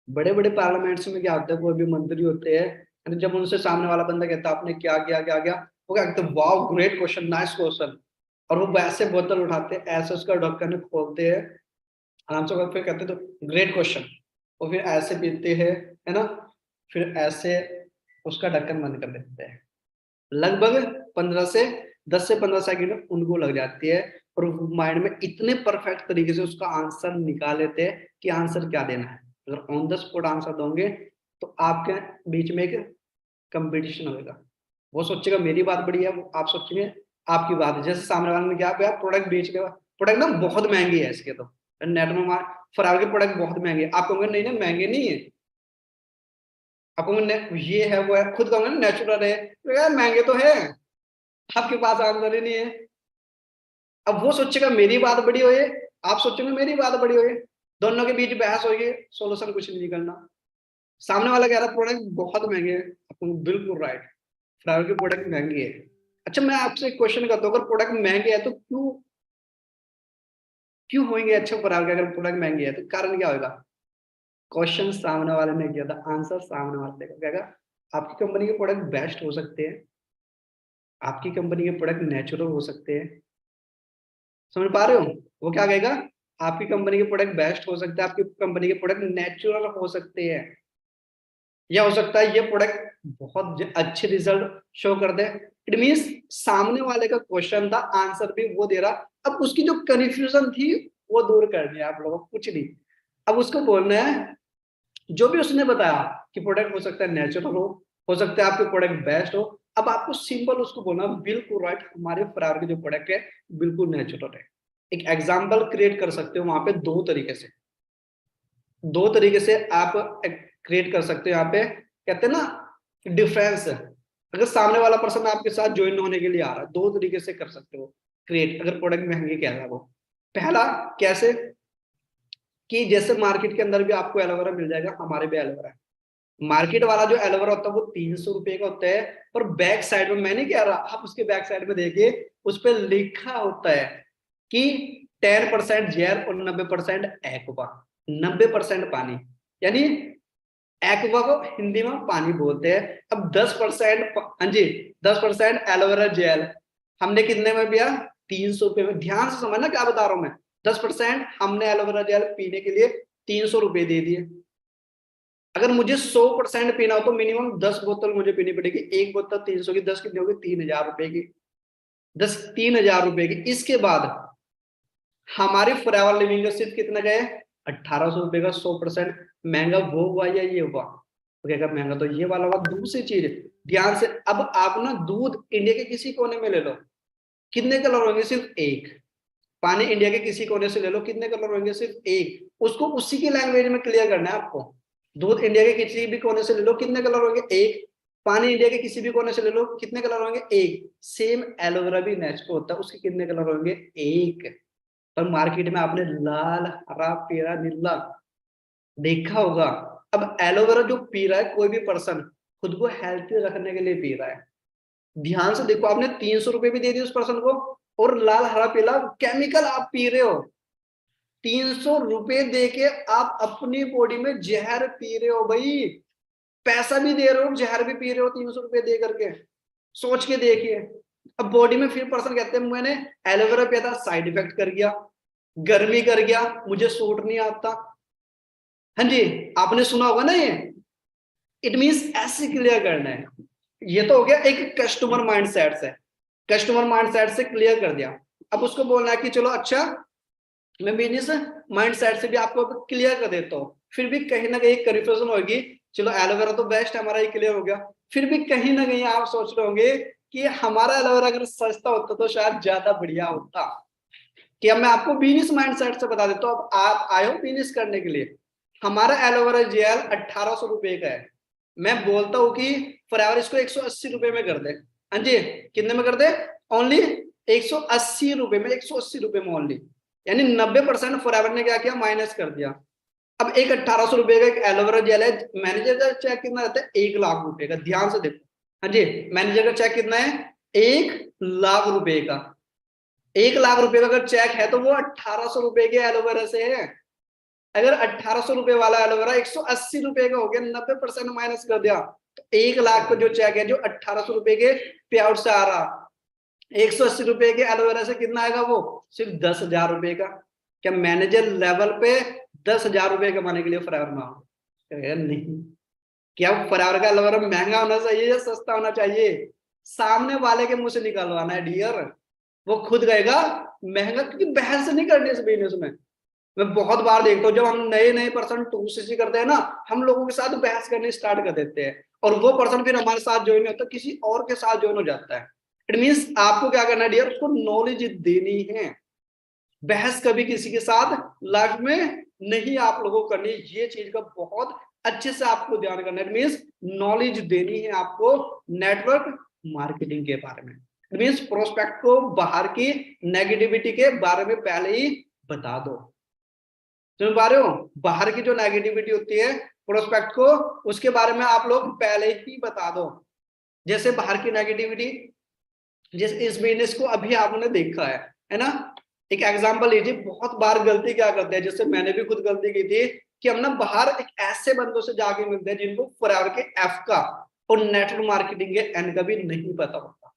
बड़े बड़े पार्लियामेंट्स में क्या होता है, कोई भी मंत्री होते हैं, जब उनसे सामने वाला बंदा कहता है आपने क्या किया क्या किया, वो क्या कहते हैं wow great question, nice question, और वो वैसे बोतल उठाते हैं, ऐसे उसका ढक्कन खोलते हैं आराम से, फिर कहते हैं तो ग्रेट क्वेश्चन, और फिर ऐसे पीते हैं, है ना, फिर ऐसे उसका ढक्कन बंद कर देते हैं। लगभग 10 से 15 सेकंड उनको लग जाती है, और माइंड में इतने परफेक्ट तरीके से उसका आंसर निकाल लेते हैं कि आंसर क्या देना है। अगर ऑन द स्पॉट आंसर दोगे तो आपके बीच में एक कंपटीशन होगा, वो सोचेगा मेरी बात बड़ी है, वो आप सोचेंगे आपकी बात है। जैसे सामने वाले ने क्या किया, प्रोडक्ट बेच के, प्रोडक्ट ना बहुत महंगी है इसके, तो नेट में फरार के प्रोडक्ट बहुत महंगे, आप कहोगे नहीं नहीं महंगे नहीं है, आप कहोगे ये है वो है, खुद कहोगे नेचुरल है, तो यार महंगे तो है, आपके पास आंसर ही नहीं है। अब वो सोचेगा मेरी बात बड़ी हो, आप सोचेंगे मेरी बात बड़ी हो, दोनों के बीच बहस होगी, सोल्यूशन कुछ नहीं निकलना। सामने वाला कह रहा प्रोडक्ट बहुत महंगे हैं, बिल्कुल राइट, फ्लावर के प्रोडक्ट महंगे है। अच्छा मैं आपसे एक क्वेश्चन करता हूँ, अगर प्रोडक्ट महंगे है तो क्यों क्यों होंगे अच्छे फ्लावर के, अगर प्रोडक्ट महंगे है तो कारण क्या होगा। क्वेश्चन सामने वाले ने किया था, आंसर सामने वाले का क्या, आपकी कंपनी के प्रोडक्ट बेस्ट हो सकते हैं, आपकी कंपनी के प्रोडक्ट नेचुरल हो सकते हैं, समझ पा रहे हो। वो क्या कहेगा, आपकी कंपनी के प्रोडक्ट बेस्ट हो सकते हैं, आपकी कंपनी के प्रोडक्ट नेचुरल हो सकते हैं, या हो सकता है ये प्रोडक्ट बहुत अच्छे रिजल्ट शो कर दे। इट मींस सामने वाले का क्वेश्चन था, आंसर भी वो दे रहा, अब उसकी जो कंफ्यूजन थी वो दूर करनी है आप लोगों को, कुछ नहीं। अब उसको बोलना है जो भी उसने बताया कि प्रोडक्ट हो सकता है नेचुरल हो सकता है आपके प्रोडक्ट बेस्ट हो, अब आपको सिंपल उसको बोलना बिल्कुल राइट, हमारे फरार के जो प्रोडक्ट है बिल्कुल नेचुरल है। एक एग्जाम्पल क्रिएट कर सकते हो वहां पे, दो तरीके से आप क्रिएट कर सकते हो। यहाँ पे कहते हैं ना डिफरेंस, अगर सामने वाला पर्सन आपके साथ ज्वाइन होने के लिए आ रहा है, दो तरीके से कर सकते हो क्रिएट, अगर प्रोडक्ट महंगे कह रहा है वो। पहला कैसे, कि जैसे मार्केट के अंदर भी आपको एलोवेरा मिल जाएगा, हमारे भी एलोवेरा है, मार्केट वाला जो एलोवेरा होता है वो 300 रुपए का होता है, पर बैक साइड में, मैं नहीं कह रहा, आप उसके बैक साइड में देखिए, उस पर लिखा होता है कि 10% जेल और 90% एक्वा, 90% पानी, यानी एक्वा को हिंदी में पानी बोलते हैं। अब 10%, हाँ जी 10% एलोवेरा जेल हमने कितने में पिया, 300 रुपए में। ध्यान से समझना क्या बता रहा हूं मैं, 10% हमने एलोवेरा जेल पीने के लिए 300 रुपए दे दिए। अगर मुझे 100% पीना हो तो मिनिमम 10 बोतल मुझे पीनी पड़ेगी, एक बोतल 300 की, 10 कितनी होगी, 3000 रुपए की, 10 3000 रुपए की। इसके बाद हमारी फॉरएवर लिविंग का सिर्फ कितना गए 1800 रुपए का 100% महंगा वो हुआ या ये हुआ, तो क्या महंगा तो ये वाला हुआ। दूसरी चीज ध्यान से, अब आप ना दूध इंडिया के किसी कोने में ले लो, कितने कलर होंगे, सिर्फ एक। पानी इंडिया के किसी कोने से ले लो, कितने कलर होंगे, सिर्फ एक। उसको उसी की लैंग्वेज में क्लियर करना है आपको। दूध इंडिया के किसी भी कोने से ले लो, कितने कलर होंगे, एक। पानी इंडिया के किसी भी कोने से ले लो, कितने कलर होंगे, एक। सेम एलोवेरा भी नेचुरल होता है, उसके कितने कलर होंगे, एक। पर मार्केट में आपने लाल, हरा, पीला, नीला देखा होगा। अब एलोवेरा जो पी रहा है कोई भी पर्सन, खुद को हेल्थी रखने के लिए पी रहा है। ध्यान से देखो, आपने 300 रुपए भी दे दिए उस पर्सन को, और लाल, हरा, पीला केमिकल आप पी रहे हो। 300 रुपए दे के आप अपनी बॉडी में जहर पी रहे हो भाई। पैसा भी दे रहे हो, जहर भी पी रहे हो 300 रुपए दे करके। सोच के देखिए। अब बॉडी में फिर पर्सन कहते हैं मैंने एलोवेरा पिया था, साइड इफेक्ट कर गया, गर्मी कर गया, मुझे सूट नहीं आता। हाँ जी, आपने सुना होगा ना ये। इट मींस ऐसे क्लियर करना है। ये तो हो गया एक कस्टमर माइंडसेट से, कस्टमर माइंडसेट से क्लियर कर दिया। अब उसको बोलना है कि चलो अच्छा, मैं बिजनेस माइंडसेट से भी आपको क्लियर कर देता हूँ। फिर भी कहीं ना कहीं कन्फ्यूजन होगी। चलो एलोवेरा तो बेस्ट है, हमारा ये क्लियर हो गया। फिर भी कहीं ना कहीं आप सोच रहे होंगे कि हमारा एलोवेरा अगर सस्ता होता तो शायद ज्यादा बढ़िया होता। कि अब मैं आपको बिजनेस माइंडसेट से बता देता हूँ। अब आप आए हो बिजनेस करने के लिए। हमारा एलोवेरा जेल 1800 रुपए का है। मैं बोलता हूँ कि फॉरएवर इसको 180 रुपए में कर दे। हाँ जी, कितने में कर दे, ओनली 180 रुपए में, 180 रुपए में ओनली। यानी 90% फॉरएवर ने क्या किया, माइनस कर दिया। अब एक 1800 रुपए का एक एलोवेरा जेल है। मैनेजर का चेक कितना रहता है, 1 लाख रुपए का। ध्यान से देखो। हाँ जी, मैनेजर का चेक कितना है, 1 लाख रुपए का। 1 लाख रुपए का अगर चेक है तो वो 1800 रुपए के एलोवेरा से है। अगर 1800 रुपए वाला एलोवेरा 180 रुपए का हो गया, 90% माइनस कर दिया, तो 1 लाख का जो चेक है, जो 1800 रुपए के पे आउट से आ रहा, 180 रुपए के एलोवेरा से कितना आएगा, वो सिर्फ 10,000 रुपए का। क्या मैनेजर लेवल पे 10,000 रुपए कमाने के लिए फॉरएवर में आओ? नहीं। क्या फॉरएवर का एलोवेरा महंगा होना चाहिए या सस्ता होना चाहिए? सामने वाले के मुंह से निकलवाना है डियर। वो खुद कहेगा महंगा, क्योंकि बहस नहीं करनी इस बिजनेस में। मैं बहुत बार देखता हूँ, जब हम नए नए पर्सन 2cc करते हैं ना, हम लोगों के साथ बहस करनी स्टार्ट कर देते हैं, और वो पर्सन फिर हमारे साथ ज्वाइन होता है, किसी और के साथ ज्वाइन हो जाता है। इट मींस आपको क्या करना है डियर, उसको नॉलेज देनी है। बहस कभी किसी के साथ लाइफ में नहीं आप लोगों को करनी। ये चीज का बहुत अच्छे से आपको ध्यान करना है। इट मींस नॉलेज देनी है आपको नेटवर्क मार्केटिंग के बारे में। इट मींस प्रोस्पेक्ट को बाहर की नेगेटिविटी के बारे में पहले ही बता दो। समझ पा रहे हो? बाहर की जो नेगेटिविटी होती है प्रोस्पेक्ट को, उसके बारे में आप लोग पहले ही बता दो। जैसे बाहर की नेगेटिविटी, जैसे इस बिजनेस को अभी आपने देखा है ना। एक एग्जांपल लीजिए, बहुत बार गलती क्या करते हैं, जैसे मैंने भी खुद गलती की थी, कि हम ना बाहर एक ऐसे बंदों से जाके मिलते हैं जिनको फॉरएवर के एफ का और नेटवर्क मार्केटिंग के एन का भी नहीं पता होता।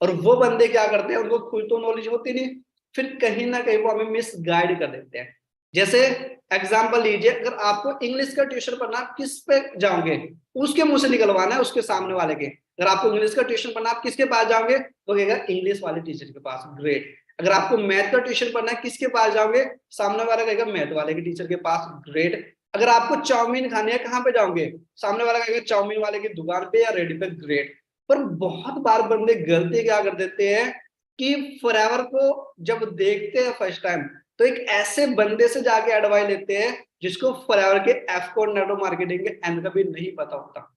और वो बंदे क्या करते हैं, उनको खुद तो नॉलेज होती नहीं, फिर कहीं ना कहीं वो हमें मिस गाइड कर देते हैं। जैसे एग्जाम्पल लीजिए, अगर आपको इंग्लिश का ट्यूशन पढ़ना, किस पे जाओगे, उसके मुंह से निकलवाना है, उसके सामने वाले के। अगर आपको इंग्लिश का ट्यूशन पढ़ना, आप किसके पास जाओगे, तो कहेगा इंग्लिश वाले टीचर के पास, ग्रेट। अगर आपको मैथ का ट्यूशन पढ़ना है, किसके पास जाओगे, सामने वाला कहेगा मैथ वाले के टीचर के पास, ग्रेट। अगर आपको चाउमीन खानी है, कहाँ पे जाओगे, सामने वाला कहेगा चाउमीन वाले की दुकान पे या रेडी पे, ग्रेट। पर बहुत बार बंदे गलती क्या कर देते हैं कि फॉरएवर को जब देखते हैं फर्स्ट टाइम, तो एक ऐसे बंदे से जाके एडवाइस लेते हैं जिसको फॉरएवर के एफ को नेटवर्क मार्केटिंग के एन का भी नहीं पता होता।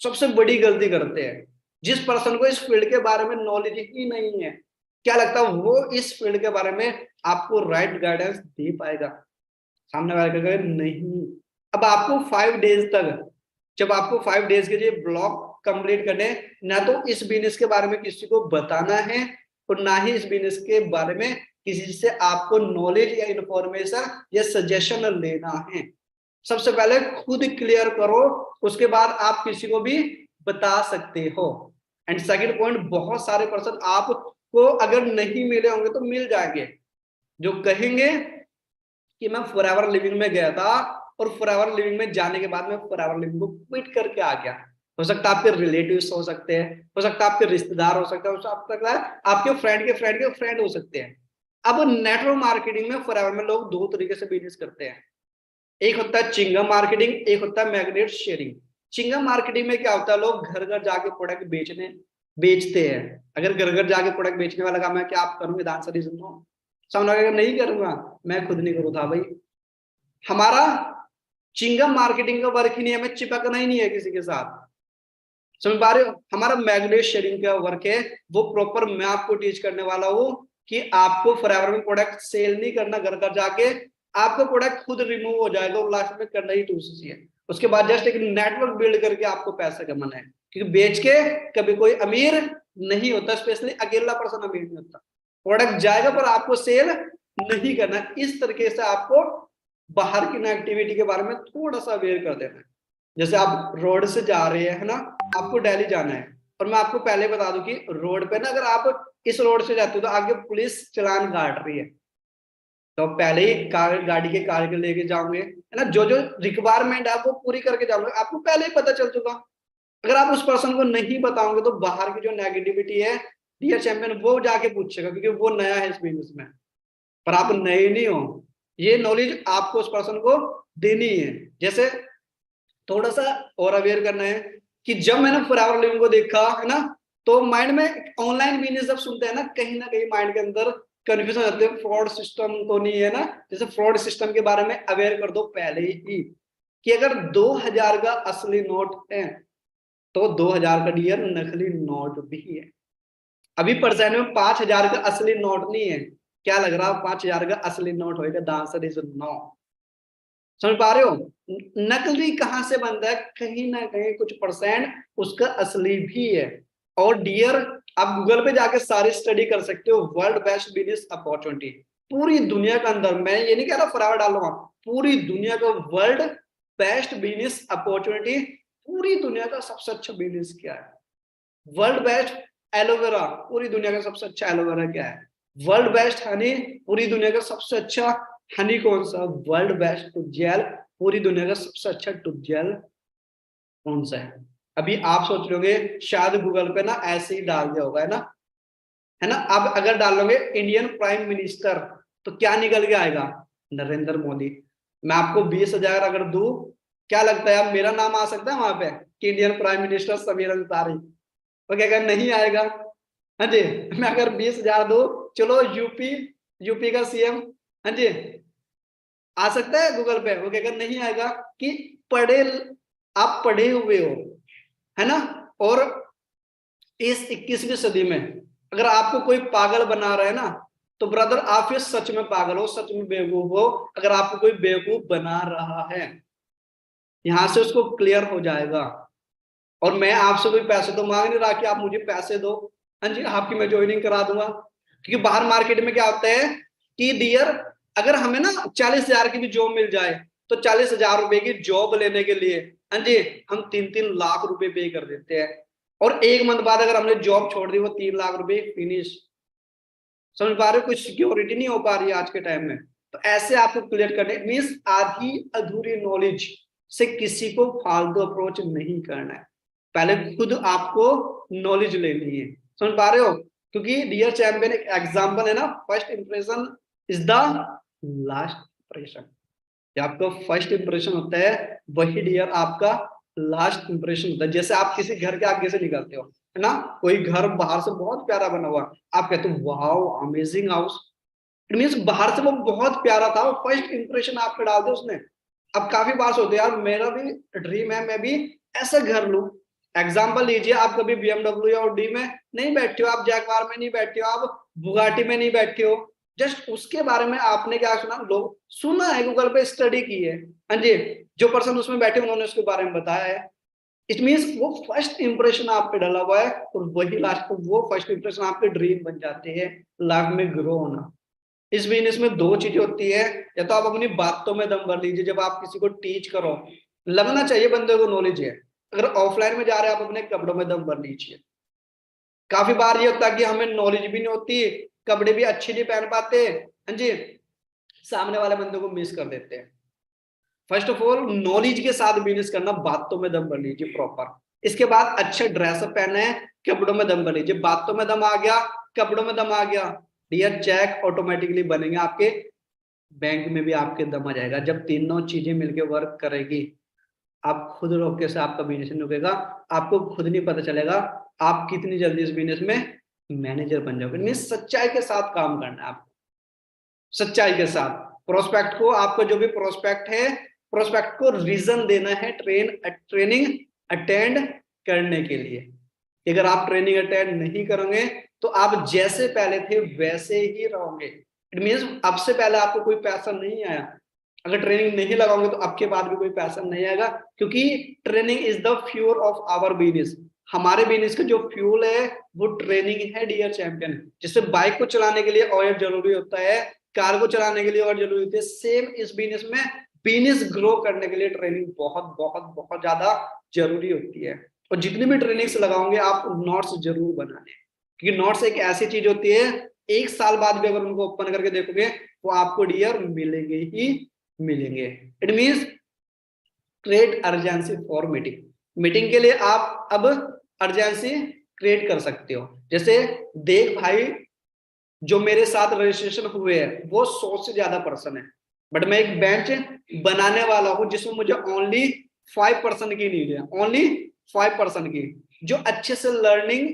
सबसे बड़ी गलती करते हैं। जिस पर्सन को इस फील्ड के बारे में नॉलेज ही नहीं है, क्या लगता है वो इस फील्ड के बारे में आपको राइट गाइडेंस दे पाएगा? सामने वाले कहेगा नहीं। अब आपको 5 डेज तक, जब आपको 5 डेज के लिए ब्लॉक कंप्लीट करने, ना तो इस बिजनेस के बारे में किसी को बताना है, और ना ही इस बिजनेस के बारे में किसी से आपको नॉलेज या इंफॉर्मेशन या सजेशन लेना है। सबसे पहले खुद क्लियर करो, उसके बाद आप किसी को भी बता सकते हो। एंड सेकंड पॉइंट, बहुत सारे पर्सन आपको अगर नहीं मिले होंगे तो मिल जाएंगे, जो कहेंगे कि मैं फॉरएवर लिविंग में गया था, और फॉरएवर लिविंग में जाने के बाद मैं फॉरएवर लिविंग को क्विट करके आ गया। हो सकता है आपके रिलेटिव्स हो सकते हैं, हो सकता है आपके रिश्तेदार हो सकते हैं, हो सकता है आपके फ्रेंड के फ्रेंड के फ्रेंड हो सकते हैं। अब नेटवर्क मार्केटिंग में फॉरएवर में लोग दो तरीके से बिजनेस करते हैं। एक होता है चिंगम मार्केटिंग, एक होता है मैग्नेट शेयरिंग। चिंगम मार्केटिंग में क्या होता है, लोग घर घर जाके प्रोडक्ट बेचते हैं। अगर घर घर जाके प्रोडक्ट बेचने वाला काम है, क्या आप करोगे? ध्यान से सुनो। सामने वाला नहीं करूंगा, मैं खुद नहीं करूँ था भाई। हमारा चिंगम मार्केटिंग का वर्क ही नहीं है, हमें चिपकना ही नहीं है किसी के साथ, समझ पा रहे हो? हमारा मैग्नेट शेयरिंग का वर्क है, वो प्रॉपर मैं आपको टीच करने वाला हूँ कि आपको फॉरएवर में प्रोडक्ट सेल नहीं करना, घर घर जाके आपका प्रोडक्ट खुद रिमूव हो जाएगा और लास्ट में करना ही 2CC है। उसके बाद जस्ट एक नेटवर्क बिल्ड करके आपको पैसा कमाना है, क्योंकि बेच के कभी कोई अमीर नहीं होता, स्पेशली अकेला पर्सन अमीर नहीं होता। प्रोडक्ट जाएगा पर आपको सेल नहीं करना। इस तरीके से आपको बाहर की एक्टिविटी के बारे में थोड़ा सा अवेयर कर देना है। जैसे आप रोड से जा रहे हैं, है ना, आपको दिल्ली जाना है, और मैं आपको पहले बता दूं कि रोड पे ना, अगर आप इस रोड से जाते हो तो आगे पुलिस चालान काट रही है, तो पहले ही गाड़ी के कार के लेके जाओगे, है ना, जो जो रिक्वायरमेंट है वो पूरी करके जाओगे, आपको पहले ही पता चल चुका। अगर आप उस पर्सन को नहीं बताओगे तो बाहर की जो नेगेटिविटी है, डियर चैंपियन, वो जाके पूछेगा, क्योंकि वो नया है इस बिजनेस में, पर आप नए नहीं हो। ये नॉलेज आपको उस पर्सन को देनी है। जैसे थोड़ा सा और अवेयर करना है कि जब मैंने फॉरएवर लिविंग को देखा, है ना, तो माइंड में ऑनलाइन बिजनेस जब सुनते हैं ना कहीं माइंड के अंदर कंफ्यूजन होते हैं, फ्रॉड सिस्टम तो नहीं है ना। जैसे फ्रॉड सिस्टम के बारे में अवेयर कर दो पहले ही कि अगर 2000 का असली नोट है तो 2000 का डियर नकली नोट भी है। अभी परसेंट में 5000 का असली नोट नहीं है। क्या लग रहा है 5000 का असली नोट होगा? The answer is no. समझ पा रहे हो? नकली कहां से बनता है? कहीं ना कहीं कुछ परसेंट उसका असली भी है। और डियर, आप गूगल पे जाके सारी स्टडी कर सकते हो, वर्ल्ड बेस्ट बिजनेस अपॉर्चुनिटी पूरी दुनिया के अंदर। मैं ये नहीं कह रहा फॉरएवर डालूंगा, पूरी दुनिया का वर्ल्ड बेस्ट बिजनेस अपॉर्चुनिटी, पूरी दुनिया का सबसे अच्छा बिजनेस क्या है? वर्ल्ड बेस्ट एलोवेरा, पूरी दुनिया का सबसे अच्छा एलोवेरा क्या है? वर्ल्ड बेस्ट हनी, पूरी दुनिया का सबसे अच्छा हनी कौन सा? वर्ल्ड बेस्ट टूथ जेल, पूरी दुनिया का सबसे अच्छा टूथ जेल कौन सा है? अभी आप सोच लोगे शायद गूगल पे ना ऐसे ही डाल दिया होगा, है ना। अब अगर डालोगे इंडियन प्राइम मिनिस्टर तो क्या निकल के आएगा? नरेंद्र मोदी। मैं आपको 20,000 अगर दूं, क्या लगता है अब मेरा नाम आ सकता है वहां पे कि Indian prime minister Sameer Ansari? तो क्या अगर नहीं आएगा? हाँ जी। मैं अगर 20,000 दूं, चलो यूपी का सीएम, हाँ जी, आ सकता है गूगल पे? वो क्या अगर नहीं आएगा कि पढ़े, आप पढ़े हुए हो, है ना। और इस 21वीं सदी में अगर आपको कोई पागल बना रहा है ना, तो ब्रदर आप ये सच में पागल हो, सच में बेवकूफ हो। अगर आपको कोई बेवकूफ बना रहा है, यहां से उसको क्लियर हो जाएगा। और मैं आपसे कोई पैसे तो मांग नहीं रहा कि आप मुझे पैसे दो, हाँ जी, आपकी मैं ज्वाइनिंग करा दूंगा। क्योंकि बाहर मार्केट में क्या होता है कि डियर, अगर हमें ना 40,000 की भी जॉब मिल जाए, तो 40,000 रुपए की जॉब लेने के लिए, हाँ जी, हम 3-3 लाख रुपए पे कर देते हैं। और एक मंथ बाद अगर हमने जॉब छोड़ दी, वो 3 लाख रुपए फिनिश। समझ पा रहे हो? कुछ सिक्योरिटी नहीं हो पा रही है आज के टाइम में। तो ऐसे आपको क्लियर करने मीन्स आधी अधूरी नॉलेज से किसी को फालतू अप्रोच नहीं करना है, पहले खुद आपको नॉलेज लेनी है। समझ पा रहे हो? क्योंकि डियर चैंपियन एक एग्जांपल है ना, first impression is the last impression. आपका फर्स्ट इंप्रेशन होता है वही डियर आपका लास्ट इंप्रेशन होता है। जैसे आप किसी घर के आगे से निकलते हो, है ना, कोई घर बाहर से बहुत प्यारा बना हुआ, आप कहते हो wow amazing house, it means बाहर से वो बहुत प्यारा था, फर्स्ट इंप्रेशन आप पे डाल दे उसने। अब काफी बार सोचते यार मेरा भी ड्रीम है मैं भी ऐसा घर लूं। एग्जाम्पल लीजिए, आप कभी BMW या ऑडी में नहीं बैठे हो, आप जैगवार में नहीं बैठे हो, आप बुगाटी में नहीं बैठे हो, जस्ट उसके बारे में आपने क्या सुना? लोग सुना है, गूगल पे स्टडी की है, हाँ जी, जो पर्सन उसमें बैठे उन्होंने उसके बारे में बताया है। इट मीन्स वो फर्स्ट इंप्रेशन आप पे डाला हुआ है, और वही लास्ट को वो फर्स्ट इंप्रेशन आपके ड्रीम बन जाते हैं लाइफ में ग्रो होना। इस बिजनेस में दो चीजें होती है, या तो आप अपनी बातों में दम भर लीजिए, जब आप किसी को टीच करो लगना चाहिए बंदे को नॉलेज है। अगर ऑफलाइन में जा रहे हैं, आप अपने कपड़ों में दम भर लीजिए। काफी बार ये होता है कि हमें नॉलेज भी नहीं होती, कपड़े भी अच्छे नहीं पहन पाते, हाँ जी, सामने वाले बंदे को मिस कर देते हैं। फर्स्ट ऑफ ऑल नॉलेज के साथ बिजनेस करना, बातों में दम भर लीजिए प्रॉपर। इसके बाद अच्छे ड्रेसअप पहने, कपड़ों में दम भर लीजिए। बातों में दम आ गया, कपड़ों में दम आ गया, डियर चेक ऑटोमेटिकली बनेंगे, आपके बैंक में भी आपके दम आ जाएगा। जब तीनों चीजें मिलके वर्क करेगी, आप खुद रोके से आपका बिजनेस नहीं रुकेगा, आपको खुद नहीं पता चलेगा आप कितनी जल्दी इस बिजनेस में मैनेजर बन जाओगे। मीन्स सच्चाई के साथ काम करना है आपको, सच्चाई के साथ। प्रोस्पेक्ट को, आपको जो भी प्रोस्पेक्ट है, प्रोस्पेक्ट को रीजन देना है ट्रेनिंग अटेंड करने के लिए। अगर आप ट्रेनिंग अटेंड नहीं करोगे तो आप जैसे पहले थे वैसे ही रहोगे। इट मीन्स अब से पहले आपको कोई पैसा नहीं आया, अगर ट्रेनिंग नहीं लगाओगे तो आपके बाद भी कोई पैसा नहीं आएगा, क्योंकि training is the fuel of our business. हमारे बिजनेस का जो फ्यूल है वो ट्रेनिंग है डियर चैंपियन। जैसे बाइक को चलाने के लिए ऑयल जरूरी होता है, कार को चलाने के लिए ऑयल जरूरी होती है, सेम इस बिजनेस में बिजनेस ग्रो करने के लिए ट्रेनिंग बहुत बहुत बहुत ज्यादा जरूरी होती है। और जितनी भी ट्रेनिंग्स लगाओगे आप नोट्स जरूर बनाने, क्योंकि नोट्स एक ऐसी चीज होती है, एक साल बाद भी अगर उनको ओपन करके देखोगे वो आपको डियर मिलेंगे ही मिलेंगे। It means create urgency for meeting. Meeting के लिए आप अब अर्जेंसी क्रिएट कर सकते हो। जैसे देख भाई, जो मेरे साथ रजिस्ट्रेशन हुए हैं वो 100 से ज्यादा पर्सन है, बट मैं एक बेंच बनाने वाला हूं जिसमें मुझे ओनली 5% की नीड है, ओनली 5% की। जो अच्छे से लर्निंग,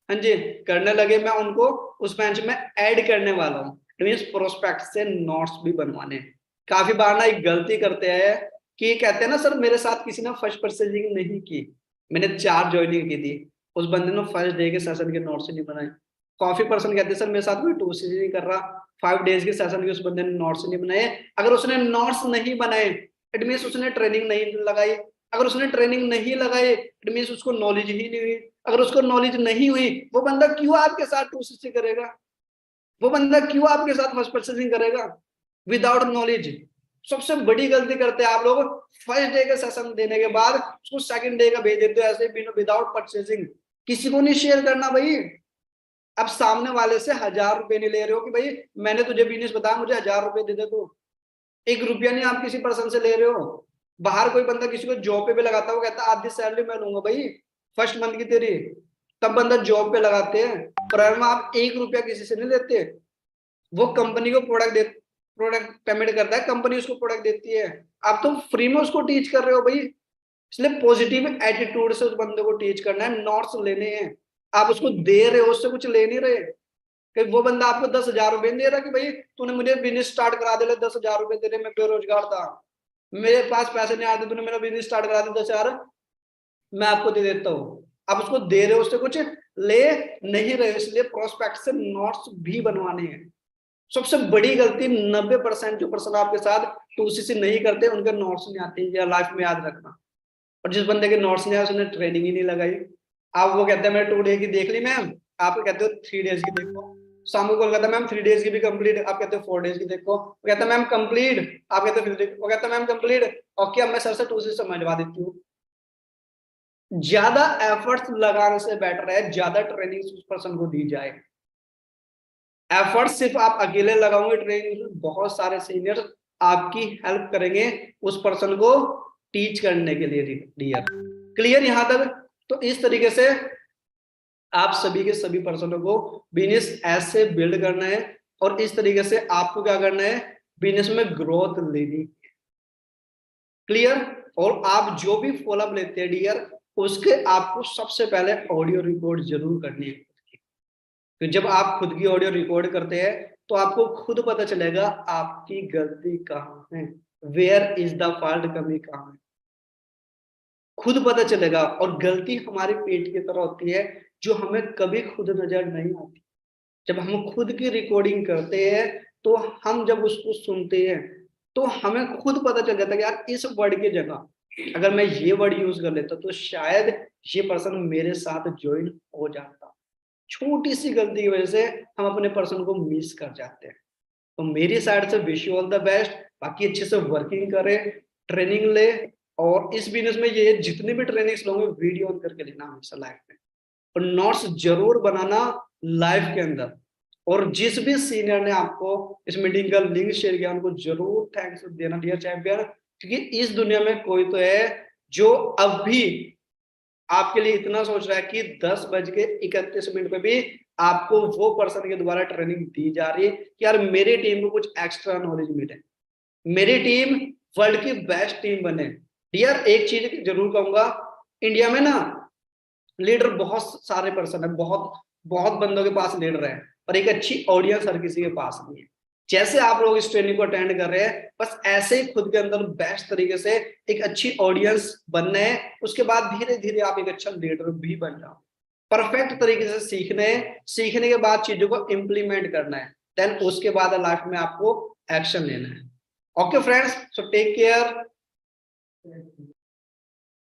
हाँ जी, करने लगे, मैं उनको उस बेंच में ऐड करने वाला हूँ। मीन्स प्रोस्पेक्ट से नोट्स भी बनवाने। काफी बार ना एक गलती करते हैं कि कहते हैं ना सर मेरे साथ किसी ने फर्स्ट परचेजिंग नहीं की, मैंने 4 ज्वाइनिंग की थी, उस बंदे ने फर्स्ट डे के सेशन के नोट्स नहीं बनाए। काफी पर्सन कहते हैं सर मेरे साथ कोई 2 सीरीज नहीं कर रहा, 5 डेज के सेशन के उस बंदे ने नोट्स नहीं बनाए। अगर उसने नोट्स नहीं बनाए इट मीन्स उसने ट्रेनिंग नहीं लगाई। अगर उसने ट्रेनिंग नहीं लगाई इट मीन्स उसको नॉलेज ही नहीं हुई। अगर उसको नॉलेज नहीं हुई वो बंदा क्यों आपके साथ 2 करेगा, वो बंदा क्यों आपके साथ फर्स्ट परचेसिंग करेगा विदाउट नॉलेज। सबसे बड़ी गलती करते हैं आप लोग, फर्स्ट डे का सेशन देने के बाद उसको सेकंड डे का भेज देते हो ऐसे विदाउट परचेसिंग। किसी को नहीं शेयर करना भाई। अब सामने वाले से 1000 रुपए नहीं ले रहे हो कि भाई मैंने तुझे बिजनेस बताया मुझे 1000 रुपए दे दे, तो 1 रुपया नहीं आप किसी पर्सन से ले रहे हो। बाहर कोई बंदा किसी को जॉब पे भी लगाता है, वो कहता है आधी सैलरी मैं लूंगा भाई फर्स्ट मंथ की तेरी, तब बंदा जॉब पे लगाते हैं। पर आप 1 रुपया किसी से नहीं लेते, वो कंपनी को प्रोडक्ट पेमेंट करता है, कंपनी उसको प्रोडक्ट देती है, आप तो फ्री में उसको टीच कर रहे हो भाई। इसलिए पॉजिटिव एटीट्यूड से उस बंदे को टीच करना है, नोट्स लेने हैं। आप उसको दे रहे हो, उससे कुछ ले नहीं रहे। कि वो बंदा आपको 10,000 रुपए दे रहा कि भाई तूने मुझे बिजनेस स्टार्ट करा दे, 10,000 रुपए दे रहे, मैं बेरोजगार था, मेरे पास पैसे नहीं आते, तूने मेरा बिजनेस स्टार्ट करा दिया 10,000 मैं आपको दे देता हूँ। आप उसको दे रहे हो, उससे कुछ ले नहीं रहे, इसलिए प्रोस्पेक्ट से नोट्स भी बनवाने हैं। सबसे बड़ी गलती 90% जो पर्सन आपके साथ 2CC नहीं करते उनके नोट्स नहीं आते, या लाइफ में याद रखना। और जिस बंदे के नोट्स नहीं आए उसने ट्रेनिंग ही नहीं लगाई। आप वो कहते हैं मैंने 2 डे की देख ली मैम, आप कहते हो 3 डेज की देखो। शाम को कहता है मैम 3 डेज की भी कंप्लीट, आप कहते हो 4 डेज की देखो। वो कहता है मैम कंप्लीट, आप कहते हो वो कहता है मैम कंप्लीट, ओके अब मैं सर से 2CC समझवा देती हूँ। ज्यादा एफर्ट्स लगाने से बेटर है ज्यादा ट्रेनिंग उस पर्सन को दी जाए। एफर्ट सिर्फ आप अकेले लगाओगे ट्रेनिंग, बहुत सारे सीनियर आपकी हेल्प करेंगे उस पर्सन को टीच करने के लिए। डियर क्लियर यहां तक? तो इस तरीके से आप सभी के सभी पर्सनों को बिजनेस ऐसे बिल्ड करना है, और इस तरीके से आपको क्या करना है, बिजनेस में ग्रोथ लेनी। क्लियर? और आप जो भी फॉलोअप लेते हैं डियर, उसके आपको सबसे पहले ऑडियो रिकॉर्ड जरूर करनी है। तो जब आप खुद की ऑडियो रिकॉर्ड करते हैं तो आपको खुद पता चलेगा आपकी गलती कहाँ है, वेयर इज द फॉल्ट, कमी कहाँ है, खुद पता चलेगा। और गलती हमारे पेट की तरह होती है जो हमें कभी खुद नजर नहीं आती। जब हम खुद की रिकॉर्डिंग करते हैं तो हम जब उसको सुनते हैं तो हमें खुद पता चल जाता है कि यार इस वर्ड की जगह अगर मैं ये वर्ड यूज कर लेता तो शायद ये पर्सन मेरे साथ ज्वाइन हो जाता। छोटी सी गलती की वजह से हम अपने पर्सन को मिस कर जाते हैं। तो मेरी साइड से wish you all the best. बाकी अच्छे से वर्किंग करें, ट्रेनिंग ले, और इस बिजनेस में ये जितने भी ट्रेनिंग्स लोगे वीडियो ऑन करके लेना हमेशा लाइफ में, और नोट्स जरूर बनाना लाइफ के अंदर। और जिस भी सीनियर ने आपको इस मीटिंग का लिंक शेयर किया उनको जरूर थैंक्स देना डियर चैंपियन, क्योंकि इस दुनिया में कोई तो है जो अब भी आपके लिए इतना सोच रहा है कि 10:31 पे भी आपको वो पर्सन के द्वारा ट्रेनिंग दी जा रही है कि यार मेरी टीम को कुछ एक्स्ट्रा नॉलेज मिले, मेरी टीम वर्ल्ड की बेस्ट टीम बने। यार एक चीज जरूर कहूंगा, इंडिया में ना लीडर बहुत सारे पर्सन है, बहुत बहुत बंदों के पास लीडर है, पर एक अच्छी ऑडियंस हर किसी के पास नहीं है। जैसे आप लोग इस ट्रेनिंग को अटेंड कर रहे हैं, बस ऐसे ही खुद के अंदर बेस्ट तरीके से एक अच्छी ऑडियंस बनना है, उसके बाद धीरे धीरे आप एक अच्छा लीडर भी बन जाओ। परफेक्ट तरीके से सीखने के बाद चीजों को इम्प्लीमेंट करना है, देन उसके बाद लाइफ में आपको एक्शन लेना है। Okay friends, so take care.